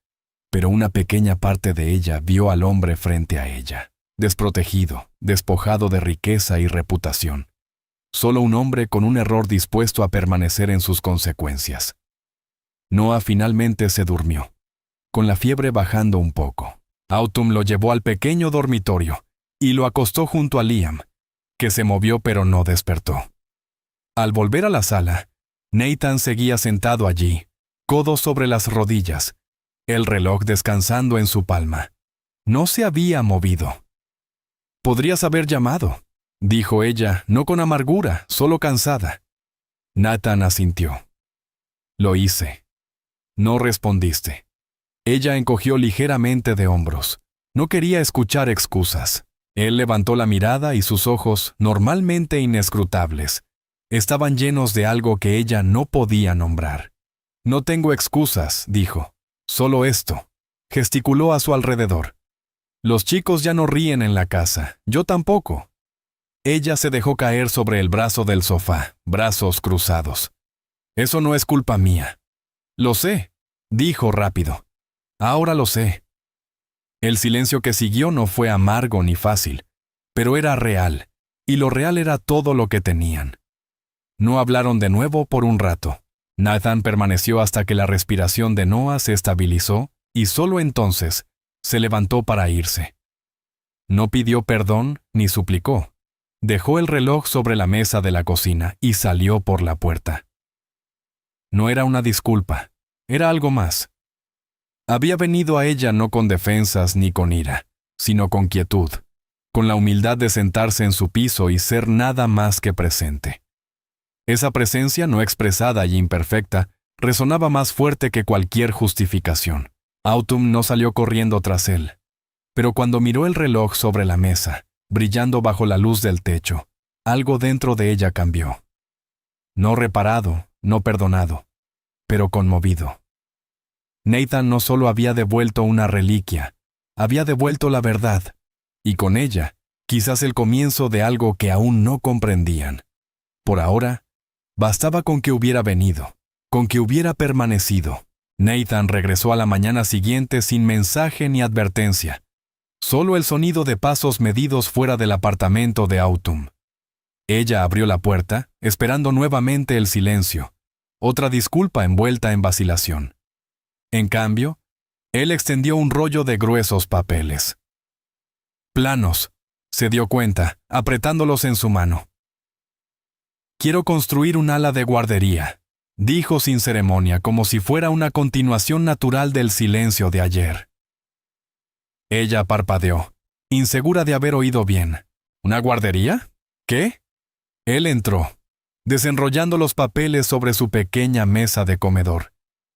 S1: Pero una pequeña parte de ella vio al hombre frente a ella, desprotegido, despojado de riqueza y reputación. Solo un hombre con un error dispuesto a permanecer en sus consecuencias. Noah finalmente se durmió, con la fiebre bajando un poco. Autumn lo llevó al pequeño dormitorio y lo acostó junto a Liam, que se movió pero no despertó. Al volver a la sala, Nathan seguía sentado allí, codos sobre las rodillas, el reloj descansando en su palma. No se había movido. «Podrías haber llamado», dijo ella, no con amargura, solo cansada. Nathan asintió. «Lo hice». «No respondiste». Ella encogió ligeramente de hombros. No quería escuchar excusas. Él levantó la mirada y sus ojos, normalmente inescrutables, estaban llenos de algo que ella no podía nombrar. «No tengo excusas», dijo. «Solo esto». Gesticuló a su alrededor. Los chicos ya no ríen en la casa, yo tampoco. Ella se dejó caer sobre el brazo del sofá, brazos cruzados. Eso no es culpa mía. Lo sé, dijo rápido. Ahora lo sé. El silencio que siguió no fue amargo ni fácil, pero era real, y lo real era todo lo que tenían. No hablaron de nuevo por un rato. Nathan permaneció hasta que la respiración de Noah se estabilizó y solo entonces se levantó para irse. No pidió perdón ni suplicó. Dejó el reloj sobre la mesa de la cocina y salió por la puerta. No era una disculpa, era algo más. Había venido a ella no con defensas ni con ira, sino con quietud, con la humildad de sentarse en su piso y ser nada más que presente. Esa presencia no expresada y imperfecta resonaba más fuerte que cualquier justificación. Autumn no salió corriendo tras él, pero cuando miró el reloj sobre la mesa, brillando bajo la luz del techo, algo dentro de ella cambió. No reparado, no perdonado, pero conmovido. Nathan no solo había devuelto una reliquia, había devuelto la verdad, y con ella, quizás el comienzo de algo que aún no comprendían. Por ahora, bastaba con que hubiera venido, con que hubiera permanecido. Nathan regresó a la mañana siguiente sin mensaje ni advertencia. Solo el sonido de pasos medidos fuera del apartamento de Autumn. Ella abrió la puerta, esperando nuevamente el silencio, otra disculpa envuelta en vacilación. En cambio, él extendió un rollo de gruesos papeles. Planos, se dio cuenta, apretándolos en su mano. Quiero construir un ala de guardería, dijo sin ceremonia, como si fuera una continuación natural del silencio de ayer. Ella parpadeó, insegura de haber oído bien. ¿Una guardería? ¿Qué? Él entró, desenrollando los papeles sobre su pequeña mesa de comedor,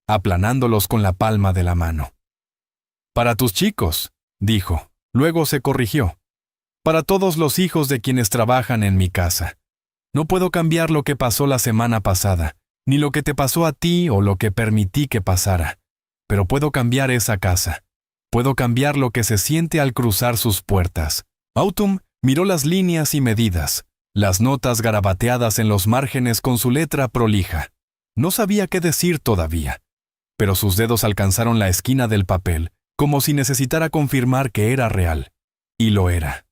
S1: aplanándolos con la palma de la mano. Para tus chicos, dijo. Luego se corrigió. Para todos los hijos de quienes trabajan en mi casa. No puedo cambiar lo que pasó la semana pasada, ni lo que te pasó a ti o lo que permití que pasara. Pero puedo cambiar esa casa. Puedo cambiar lo que se siente al cruzar sus puertas. Autumn miró las líneas y medidas, las notas garabateadas en los márgenes con su letra prolija. No sabía qué decir todavía, pero sus dedos alcanzaron la esquina del papel, como si necesitara confirmar que era real. Y lo era.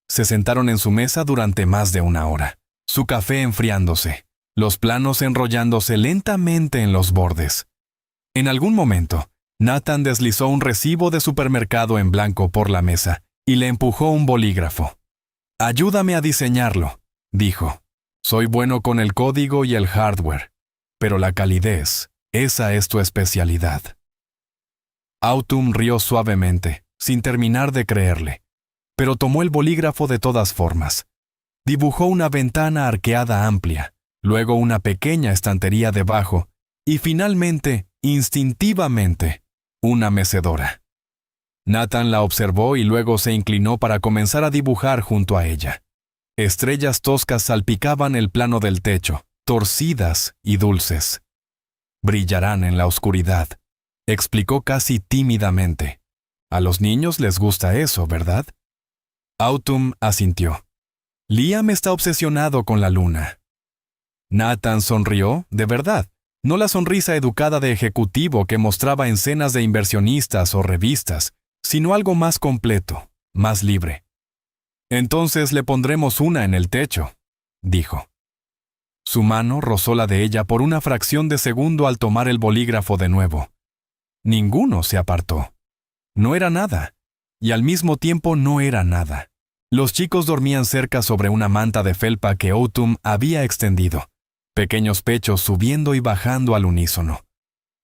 S1: Se sentaron en su mesa durante más de una hora, su café enfriándose, los planos enrollándose lentamente en los bordes. En algún momento, Nathan deslizó un recibo de supermercado en blanco por la mesa y le empujó un bolígrafo. «Ayúdame a diseñarlo», dijo. «Soy bueno con el código y el hardware, pero la calidez, esa es tu especialidad». Autumn rió suavemente, sin terminar de creerle, pero tomó el bolígrafo de todas formas. Dibujó una ventana arqueada amplia, luego una pequeña estantería debajo, y finalmente, instintivamente, una mecedora. Nathan la observó y luego se inclinó para comenzar a dibujar junto a ella. Estrellas toscas salpicaban el plano del techo, torcidas y dulces. «Brillarán en la oscuridad», explicó casi tímidamente. «A los niños les gusta eso, ¿verdad?» Autumn asintió. «Liam está obsesionado con la luna». Nathan sonrió, de verdad, no la sonrisa educada de ejecutivo que mostraba en escenas de inversionistas o revistas, sino algo más completo, más libre. «Entonces le pondremos una en el techo», dijo. Su mano rozó la de ella por una fracción de segundo al tomar el bolígrafo de nuevo. Ninguno se apartó. No era nada, y al mismo tiempo no era nada. Los chicos dormían cerca sobre una manta de felpa que Autumn había extendido, pequeños pechos subiendo y bajando al unísono.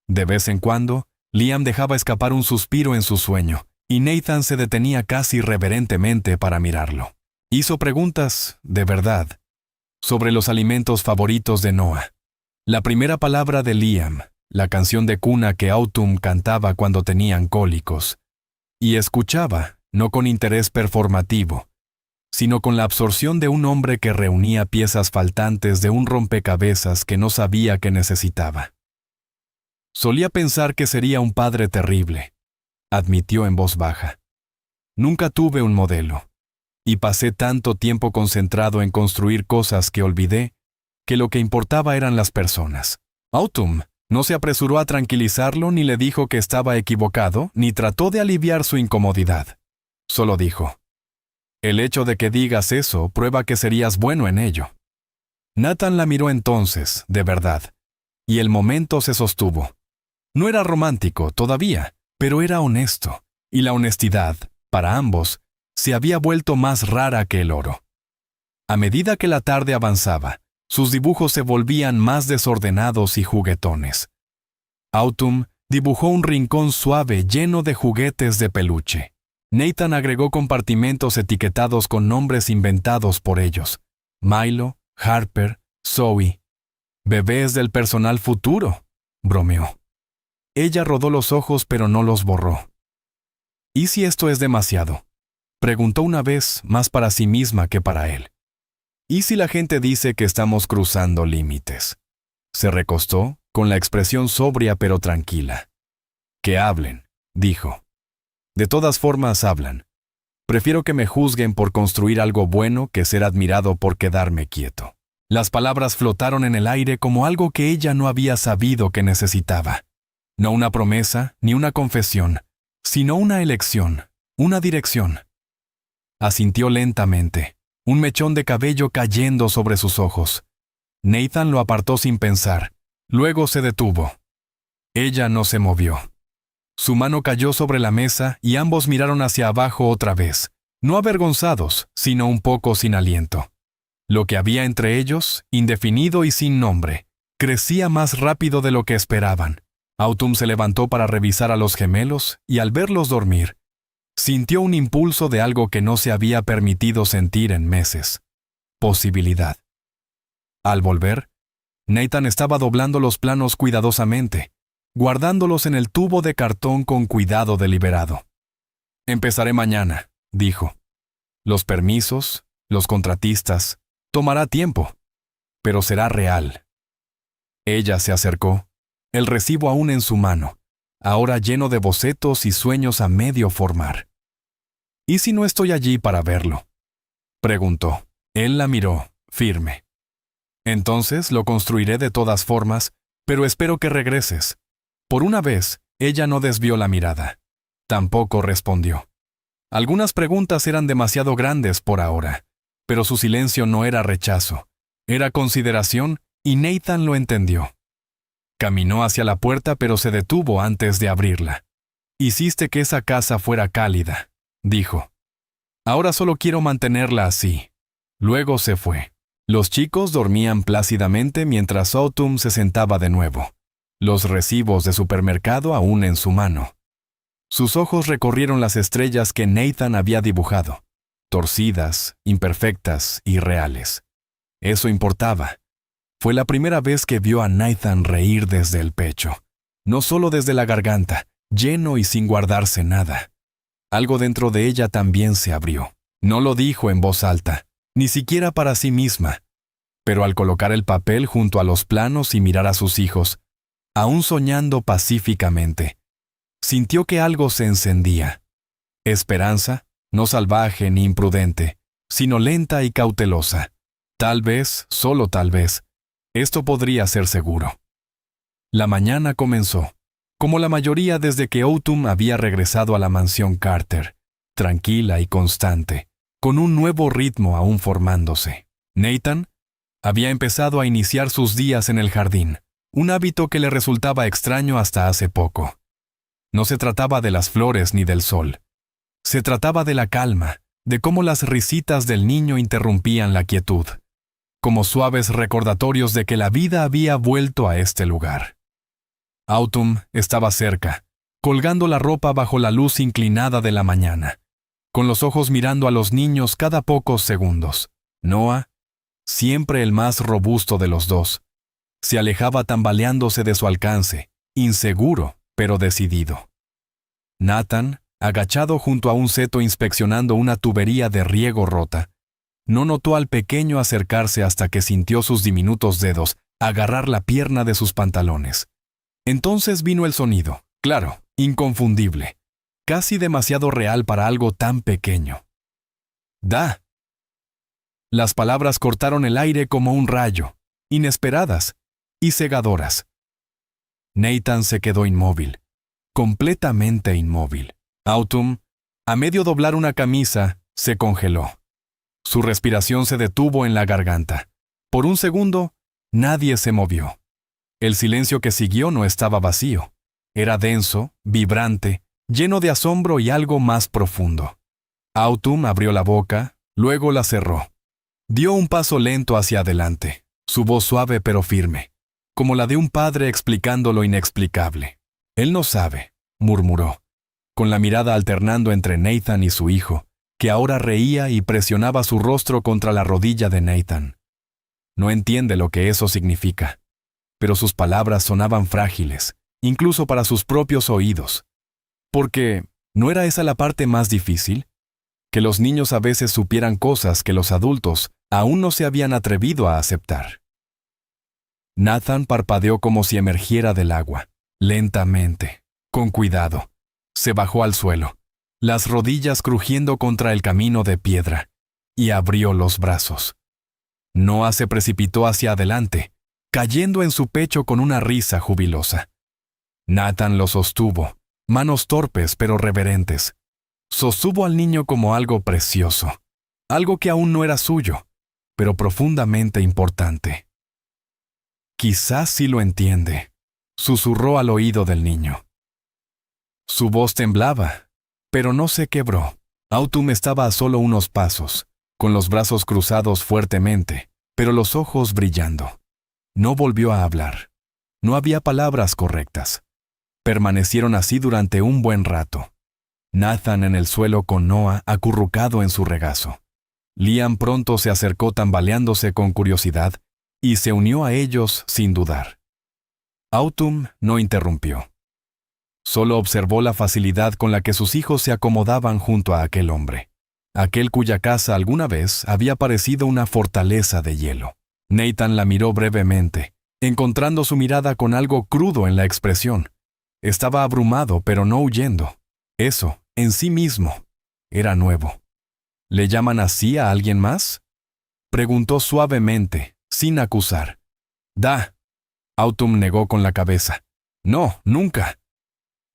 S1: De vez en cuando, Liam dejaba escapar un suspiro en su sueño, y Nathan se detenía casi reverentemente para mirarlo. Hizo preguntas, de verdad, sobre los alimentos favoritos de Noah. La primera palabra de Liam, la canción de cuna que Autumn cantaba cuando tenían cólicos. Y escuchaba, no con interés performativo, sino con la absorción de un hombre que reunía piezas faltantes de un rompecabezas que no sabía que necesitaba. Solía pensar que sería un padre terrible, admitió en voz baja. Nunca tuve un modelo. Y pasé tanto tiempo concentrado en construir cosas que olvidé que lo que importaba eran las personas. Autumn no se apresuró a tranquilizarlo ni le dijo que estaba equivocado, ni trató de aliviar su incomodidad. Solo dijo: «El hecho de que digas eso prueba que serías bueno en ello». Nathan la miró entonces, de verdad, y el momento se sostuvo. No era romántico todavía, pero era honesto, y la honestidad, para ambos, se había vuelto más rara que el oro. A medida que la tarde avanzaba, sus dibujos se volvían más desordenados y juguetones. Autumn dibujó un rincón suave lleno de juguetes de peluche. Nathan agregó compartimentos etiquetados con nombres inventados por ellos: Milo, Harper, Zoe. «Bebés del personal futuro», bromeó. Ella rodó los ojos pero no los borró. «¿Y si esto es demasiado?», preguntó una vez, más para sí misma que para él. «¿Y si la gente dice que estamos cruzando límites?». Se recostó, con la expresión sobria pero tranquila. «Que hablen», dijo. «De todas formas hablan. Prefiero que me juzguen por construir algo bueno que ser admirado por quedarme quieto». Las palabras flotaron en el aire como algo que ella no había sabido que necesitaba. No una promesa, ni una confesión, sino una elección, una dirección. Asintió lentamente, un mechón de cabello cayendo sobre sus ojos. Nathan lo apartó sin pensar. Luego se detuvo. Ella no se movió. Su mano cayó sobre la mesa y ambos miraron hacia abajo otra vez, no avergonzados, sino un poco sin aliento. Lo que había entre ellos, indefinido y sin nombre, crecía más rápido de lo que esperaban. Autumn se levantó para revisar a los gemelos y al verlos dormir, sintió un impulso de algo que no se había permitido sentir en meses: posibilidad. Al volver, Nathan estaba doblando los planos cuidadosamente, guardándolos en el tubo de cartón con cuidado deliberado. «Empezaré mañana», dijo. «Los permisos, los contratistas, tomará tiempo, pero será real». Ella se acercó, el recibo aún en su mano, ahora lleno de bocetos y sueños a medio formar. «¿Y si no estoy allí para verlo?», preguntó. Él la miró, firme. «Entonces lo construiré de todas formas, pero espero que regreses». Por una vez, ella no desvió la mirada. Tampoco respondió. Algunas preguntas eran demasiado grandes por ahora, pero su silencio no era rechazo, era consideración, y Nathan lo entendió. Caminó hacia la puerta pero se detuvo antes de abrirla. «Hiciste que esa casa fuera cálida», dijo. «Ahora solo quiero mantenerla así». Luego se fue. Los chicos dormían plácidamente mientras Autumn se sentaba de nuevo, los recibos de supermercado aún en su mano. Sus ojos recorrieron las estrellas que Nathan había dibujado, torcidas, imperfectas, irreales. Eso importaba. Fue la primera vez que vio a Nathan reír desde el pecho, no solo desde la garganta, lleno y sin guardarse nada. Algo dentro de ella también se abrió. No lo dijo en voz alta, ni siquiera para sí misma, pero al colocar el papel junto a los planos y mirar a sus hijos, aún soñando pacíficamente, sintió que algo se encendía. Esperanza, no salvaje ni imprudente, sino lenta y cautelosa. Tal vez, solo tal vez, esto podría ser seguro. La mañana comenzó, como la mayoría desde que Autumn había regresado a la mansión Carter, tranquila y constante, con un nuevo ritmo aún formándose. Nathan había empezado a iniciar sus días en el jardín, un hábito que le resultaba extraño hasta hace poco. No se trataba de las flores ni del sol. Se trataba de la calma, de cómo las risitas del niño interrumpían la quietud, como suaves recordatorios de que la vida había vuelto a este lugar. Autumn estaba cerca, colgando la ropa bajo la luz inclinada de la mañana, con los ojos mirando a los niños cada pocos segundos. Noah, siempre el más robusto de los dos, se alejaba tambaleándose de su alcance, inseguro, pero decidido. Nathan, agachado junto a un seto inspeccionando una tubería de riego rota, no notó al pequeño acercarse hasta que sintió sus diminutos dedos agarrar la pierna de sus pantalones. Entonces vino el sonido, claro, inconfundible. casi demasiado real para algo tan pequeño. Da. Las palabras cortaron el aire como un rayo, inesperadas y cegadoras. Nathan se quedó inmóvil, completamente inmóvil. Autumn, a medio doblar una camisa, se congeló. Su respiración se detuvo en la garganta. Por un segundo, nadie se movió. El silencio que siguió no estaba vacío. Era denso, vibrante, lleno de asombro y algo más profundo. Autumn abrió la boca, luego la cerró. Dio un paso lento hacia adelante, su voz suave pero firme, como la de un padre explicando lo inexplicable. Él no sabe, murmuró, con la mirada alternando entre Nathan y su hijo, que ahora reía y presionaba su rostro contra la rodilla de Nathan. No entiende lo que eso significa, pero sus palabras sonaban frágiles, incluso para sus propios oídos. Porque, ¿no era esa la parte más difícil? Que los niños a veces supieran cosas que los adultos aún no se habían atrevido a aceptar. Nathan parpadeó como si emergiera del agua, lentamente, con cuidado. Se bajó al suelo, las rodillas crujiendo contra el camino de piedra, y abrió los brazos. Noah se precipitó hacia adelante, cayendo en su pecho con una risa jubilosa. Nathan lo sostuvo, manos torpes pero reverentes. Sostuvo al niño como algo precioso, algo que aún no era suyo, pero profundamente importante. Quizás sí lo entiende, susurró al oído del niño. Su voz temblaba, pero no se quebró. Autumn estaba a solo unos pasos, con los brazos cruzados fuertemente, pero los ojos brillando. No volvió a hablar. No había palabras correctas. Permanecieron así durante un buen rato. Nathan en el suelo con Noah acurrucado en su regazo. Liam pronto se acercó tambaleándose con curiosidad y se unió a ellos sin dudar. Autumn no interrumpió. Solo observó la facilidad con la que sus hijos se acomodaban junto a aquel hombre, aquel cuya casa alguna vez había parecido una fortaleza de hielo. Nathan la miró brevemente, encontrando su mirada con algo crudo en la expresión. Estaba abrumado, pero no huyendo. Eso, en sí mismo, era nuevo. ¿Le llaman así a alguien más? Preguntó suavemente, sin acusar. Da. Autumn negó con la cabeza. No, nunca.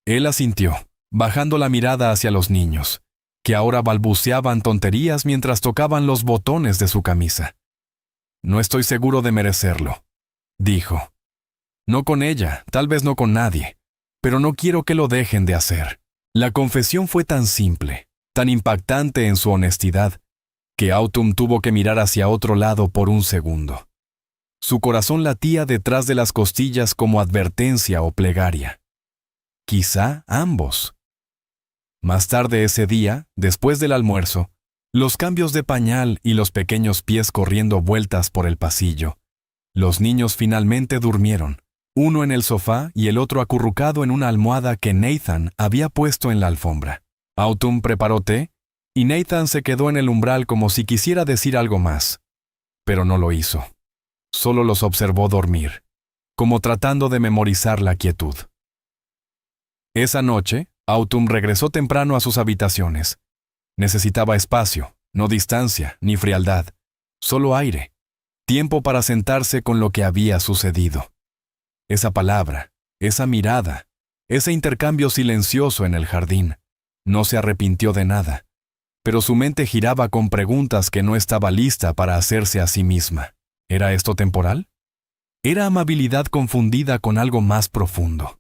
S1: Él asintió, bajando la mirada hacia los niños, que ahora balbuceaban tonterías mientras tocaban los botones de su camisa. No estoy seguro de merecerlo, dijo. No con ella, tal vez no con nadie, pero no quiero que lo dejen de hacer. La confesión fue tan simple, tan impactante en su honestidad, que Autumn tuvo que mirar hacia otro lado por un segundo. Su corazón latía detrás de las costillas como advertencia o plegaria. Quizá ambos. Más tarde ese día, después del almuerzo, los cambios de pañal y los pequeños pies corriendo vueltas por el pasillo, los niños finalmente durmieron, uno en el sofá y el otro acurrucado en una almohada que Nathan había puesto en la alfombra. Autumn preparó té, y Nathan se quedó en el umbral como si quisiera decir algo más, pero no lo hizo. Solo los observó dormir, como tratando de memorizar la quietud. Esa noche, Autumn regresó temprano a sus habitaciones. Necesitaba espacio, no distancia ni frialdad, solo aire, tiempo para sentarse con lo que había sucedido. Esa palabra, esa mirada, ese intercambio silencioso en el jardín. No se arrepintió de nada, pero su mente giraba con preguntas que no estaba lista para hacerse a sí misma. ¿Era esto temporal? ¿Era amabilidad confundida con algo más profundo?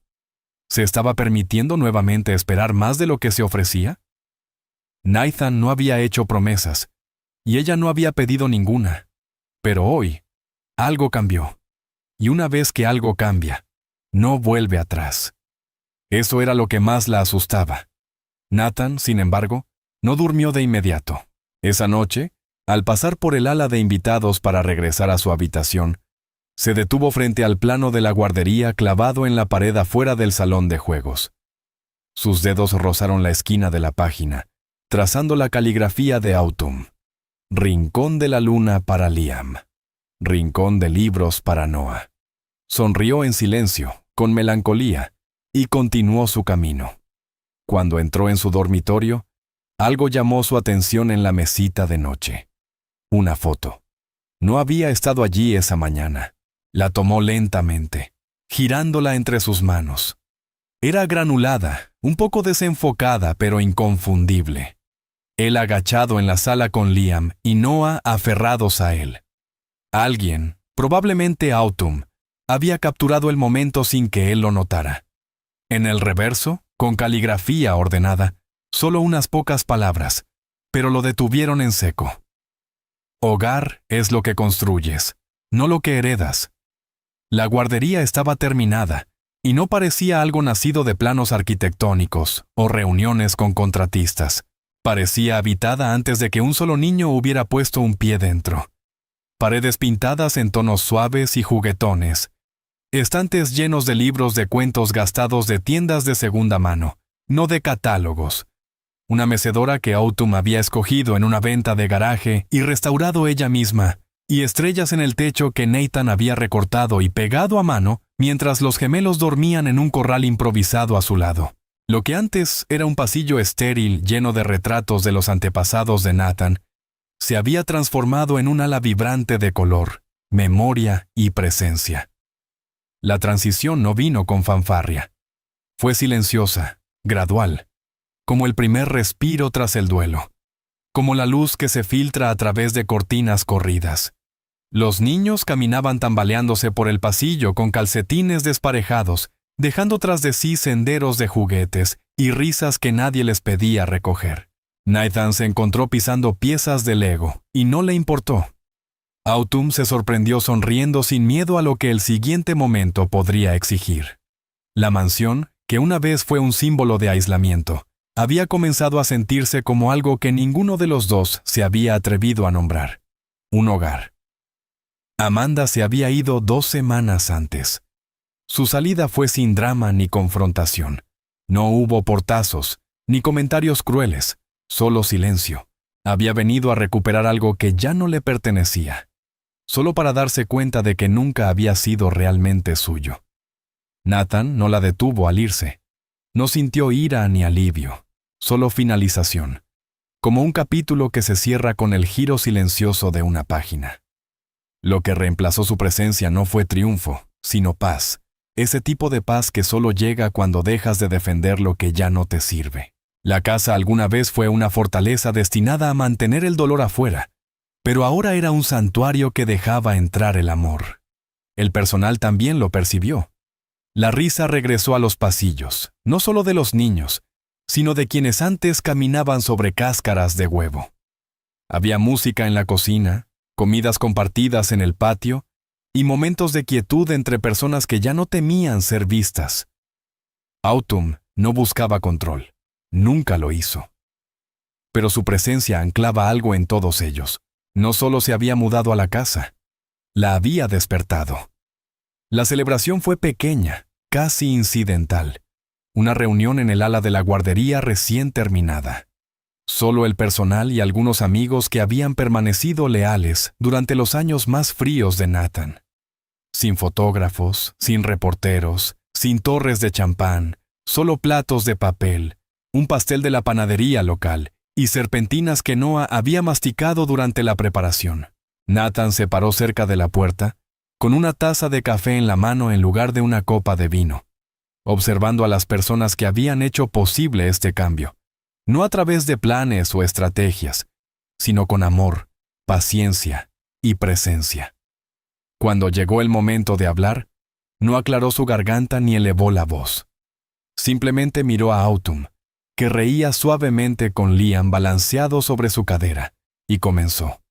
S1: ¿Se estaba permitiendo nuevamente esperar más de lo que se ofrecía? Nathan no había hecho promesas, y ella no había pedido ninguna. Pero hoy, algo cambió. Y una vez que algo cambia, no vuelve atrás. Eso era lo que más la asustaba. Nathan, sin embargo, no durmió de inmediato. Esa noche, al pasar por el ala de invitados para regresar a su habitación, se detuvo frente al plano de la guardería clavado en la pared afuera del salón de juegos. Sus dedos rozaron la esquina de la página, trazando la caligrafía de Autumn. Rincón de la luna para Liam. Rincón de libros para Noah. Sonrió en silencio, con melancolía, y continuó su camino. Cuando entró en su dormitorio, algo llamó su atención en la mesita de noche. Una foto. No había estado allí esa mañana. La tomó lentamente, girándola entre sus manos. Era granulada, un poco desenfocada, pero inconfundible. Él agachado en la sala con Liam y Noah aferrados a él. Alguien, probablemente Autumn, había capturado el momento sin que él lo notara. En el reverso, con caligrafía ordenada, solo unas pocas palabras, pero lo detuvieron en seco. Hogar es lo que construyes, no lo que heredas. La guardería estaba terminada, y no parecía algo nacido de planos arquitectónicos o reuniones con contratistas. Parecía habitada antes de que un solo niño hubiera puesto un pie dentro. Paredes pintadas en tonos suaves y juguetones. Estantes llenos de libros de cuentos gastados de tiendas de segunda mano, no de catálogos. Una mecedora que Autumn había escogido en una venta de garaje y restaurado ella misma, y estrellas en el techo que Nathan había recortado y pegado a mano mientras los gemelos dormían en un corral improvisado a su lado. Lo que antes era un pasillo estéril lleno de retratos de los antepasados de Nathan, se había transformado en un ala vibrante de color, memoria y presencia. La transición no vino con fanfarria. Fue silenciosa, gradual, como el primer respiro tras el duelo, como la luz que se filtra a través de cortinas corridas. Los niños caminaban tambaleándose por el pasillo con calcetines desparejados, dejando tras de sí senderos de juguetes y risas que nadie les pedía recoger. Nathan se encontró pisando piezas de Lego y no le importó. Autumn se sorprendió sonriendo sin miedo a lo que el siguiente momento podría exigir. La mansión, que una vez fue un símbolo de aislamiento, había comenzado a sentirse como algo que ninguno de los dos se había atrevido a nombrar. Un hogar. Amanda se había ido 2 semanas antes. Su salida fue sin drama ni confrontación. No hubo portazos, ni comentarios crueles, solo silencio. Había venido a recuperar algo que ya no le pertenecía, solo para darse cuenta de que nunca había sido realmente suyo. Nathan no la detuvo al irse. No sintió ira ni alivio, solo finalización, como un capítulo que se cierra con el giro silencioso de una página. Lo que reemplazó su presencia no fue triunfo, sino paz. Ese tipo de paz que solo llega cuando dejas de defender lo que ya no te sirve. La casa alguna vez fue una fortaleza destinada a mantener el dolor afuera, pero ahora era un santuario que dejaba entrar el amor. El personal también lo percibió. La risa regresó a los pasillos, no solo de los niños, sino de quienes antes caminaban sobre cáscaras de huevo. Había música en la cocina, comidas compartidas en el patio, y momentos de quietud entre personas que ya no temían ser vistas. Autumn no buscaba control, nunca lo hizo. Pero su presencia anclaba algo en todos ellos. No solo se había mudado a la casa, la había despertado. La celebración fue pequeña, casi incidental. Una reunión en el ala de la guardería recién terminada. Solo el personal y algunos amigos que habían permanecido leales durante los años más fríos de Nathan. Sin fotógrafos, sin reporteros, sin torres de champán, solo platos de papel, un pastel de la panadería local y serpentinas que Noah había masticado durante la preparación. Nathan se paró cerca de la puerta, con una taza de café en la mano en lugar de una copa de vino, observando a las personas que habían hecho posible este cambio. No a través de planes o estrategias, sino con amor, paciencia y presencia. Cuando llegó el momento de hablar, no aclaró su garganta ni elevó la voz. Simplemente miró a Autumn, que reía suavemente con Liam balanceado sobre su cadera, y comenzó.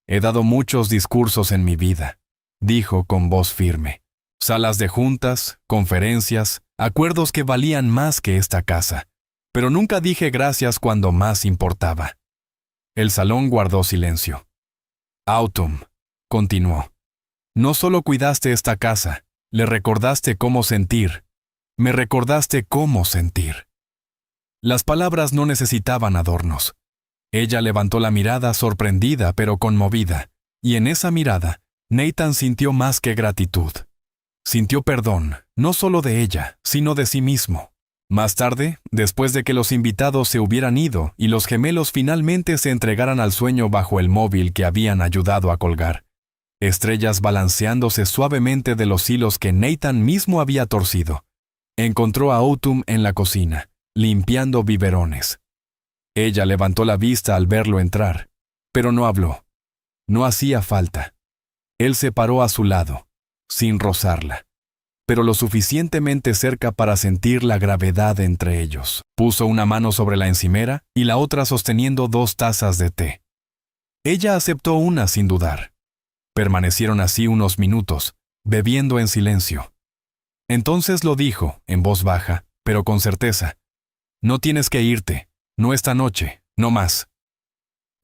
S1: «He dado muchos discursos en mi vida», dijo con voz firme. «Salas de juntas, conferencias, acuerdos que valían más que esta casa. Pero nunca dije gracias cuando más importaba». El salón guardó silencio. «Autumn», continuó, «no solo cuidaste esta casa, le recordaste cómo sentir. Me recordaste cómo sentir». Las palabras no necesitaban adornos. Ella levantó la mirada sorprendida pero conmovida, y en esa mirada, Nathan sintió más que gratitud. Sintió perdón, no solo de ella, sino de sí mismo. Más tarde, después de que los invitados se hubieran ido y los gemelos finalmente se entregaran al sueño bajo el móvil que habían ayudado a colgar, estrellas balanceándose suavemente de los hilos que Nathan mismo había torcido, encontró a Autumn en la cocina, limpiando biberones. Ella levantó la vista al verlo entrar, pero no habló. No hacía falta. Él se paró a su lado, sin rozarla, pero lo suficientemente cerca para sentir la gravedad entre ellos. Puso una mano sobre la encimera y la otra sosteniendo 2 tazas de té. Ella aceptó una sin dudar. Permanecieron así unos minutos, bebiendo en silencio. Entonces lo dijo, en voz baja, pero con certeza. No tienes que irte, no esta noche, no más.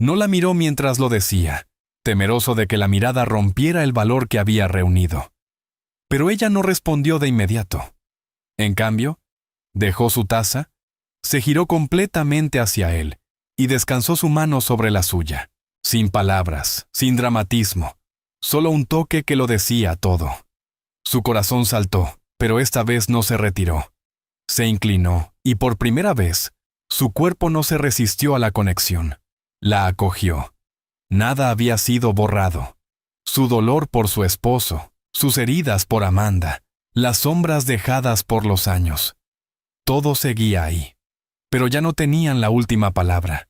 S1: No la miró mientras lo decía, temeroso de que la mirada rompiera el valor que había reunido. Pero ella no respondió de inmediato. En cambio, dejó su taza, se giró completamente hacia él y descansó su mano sobre la suya, sin palabras, sin dramatismo, solo un toque que lo decía todo. Su corazón saltó, pero esta vez no se retiró. Se inclinó y por primera vez, su cuerpo no se resistió a la conexión. La acogió. Nada había sido borrado. Su dolor por su esposo, sus heridas por Amanda, las sombras dejadas por los años. Todo seguía ahí. Pero ya no tenían la última palabra.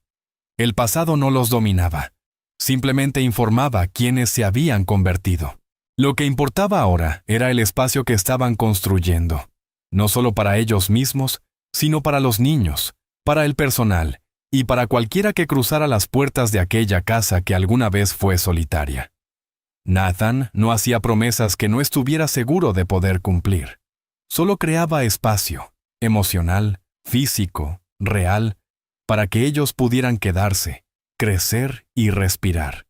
S1: El pasado no los dominaba. Simplemente informaba quiénes se habían convertido. Lo que importaba ahora era el espacio que estaban construyendo. No solo para ellos mismos, sino para los niños, para el personal y para cualquiera que cruzara las puertas de aquella casa que alguna vez fue solitaria. Nathan no hacía promesas que no estuviera seguro de poder cumplir. Solo creaba espacio, emocional, físico, real, para que ellos pudieran quedarse, crecer y respirar.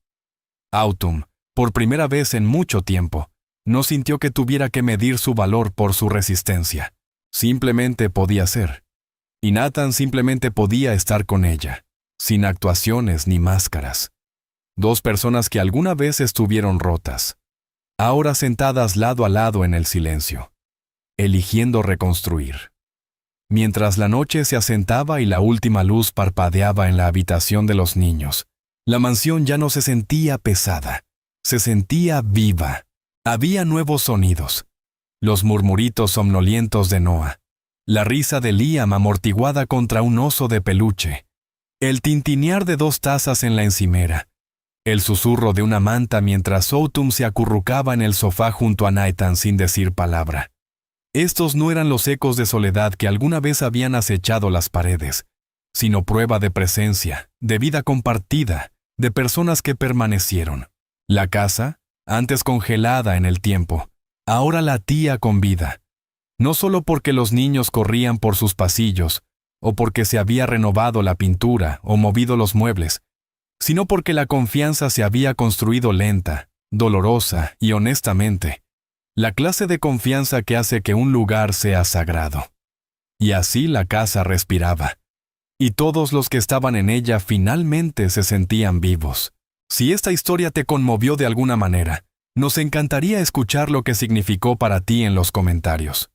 S1: Autumn, por primera vez en mucho tiempo, no sintió que tuviera que medir su valor por su resistencia. Simplemente podía ser. Y Nathan simplemente podía estar con ella, sin actuaciones ni máscaras. 2 personas que alguna vez estuvieron rotas, ahora sentadas lado a lado en el silencio, eligiendo reconstruir. Mientras la noche se asentaba y la última luz parpadeaba en la habitación de los niños, la mansión ya no se sentía pesada, se sentía viva. Había nuevos sonidos, los murmuritos somnolientos de Noah, la risa de Liam amortiguada contra un oso de peluche, el tintinear de 2 tazas en la encimera, el susurro de una manta mientras Autumn se acurrucaba en el sofá junto a Nathan sin decir palabra. Estos no eran los ecos de soledad que alguna vez habían acechado las paredes, sino prueba de presencia, de vida compartida, de personas que permanecieron. La casa, antes congelada en el tiempo, ahora latía con vida. No solo porque los niños corrían por sus pasillos, o porque se había renovado la pintura o movido los muebles, sino porque la confianza se había construido lenta, dolorosa y honestamente, la clase de confianza que hace que un lugar sea sagrado. Y así la casa respiraba, y todos los que estaban en ella finalmente se sentían vivos. Si esta historia te conmovió de alguna manera, nos encantaría escuchar lo que significó para ti en los comentarios.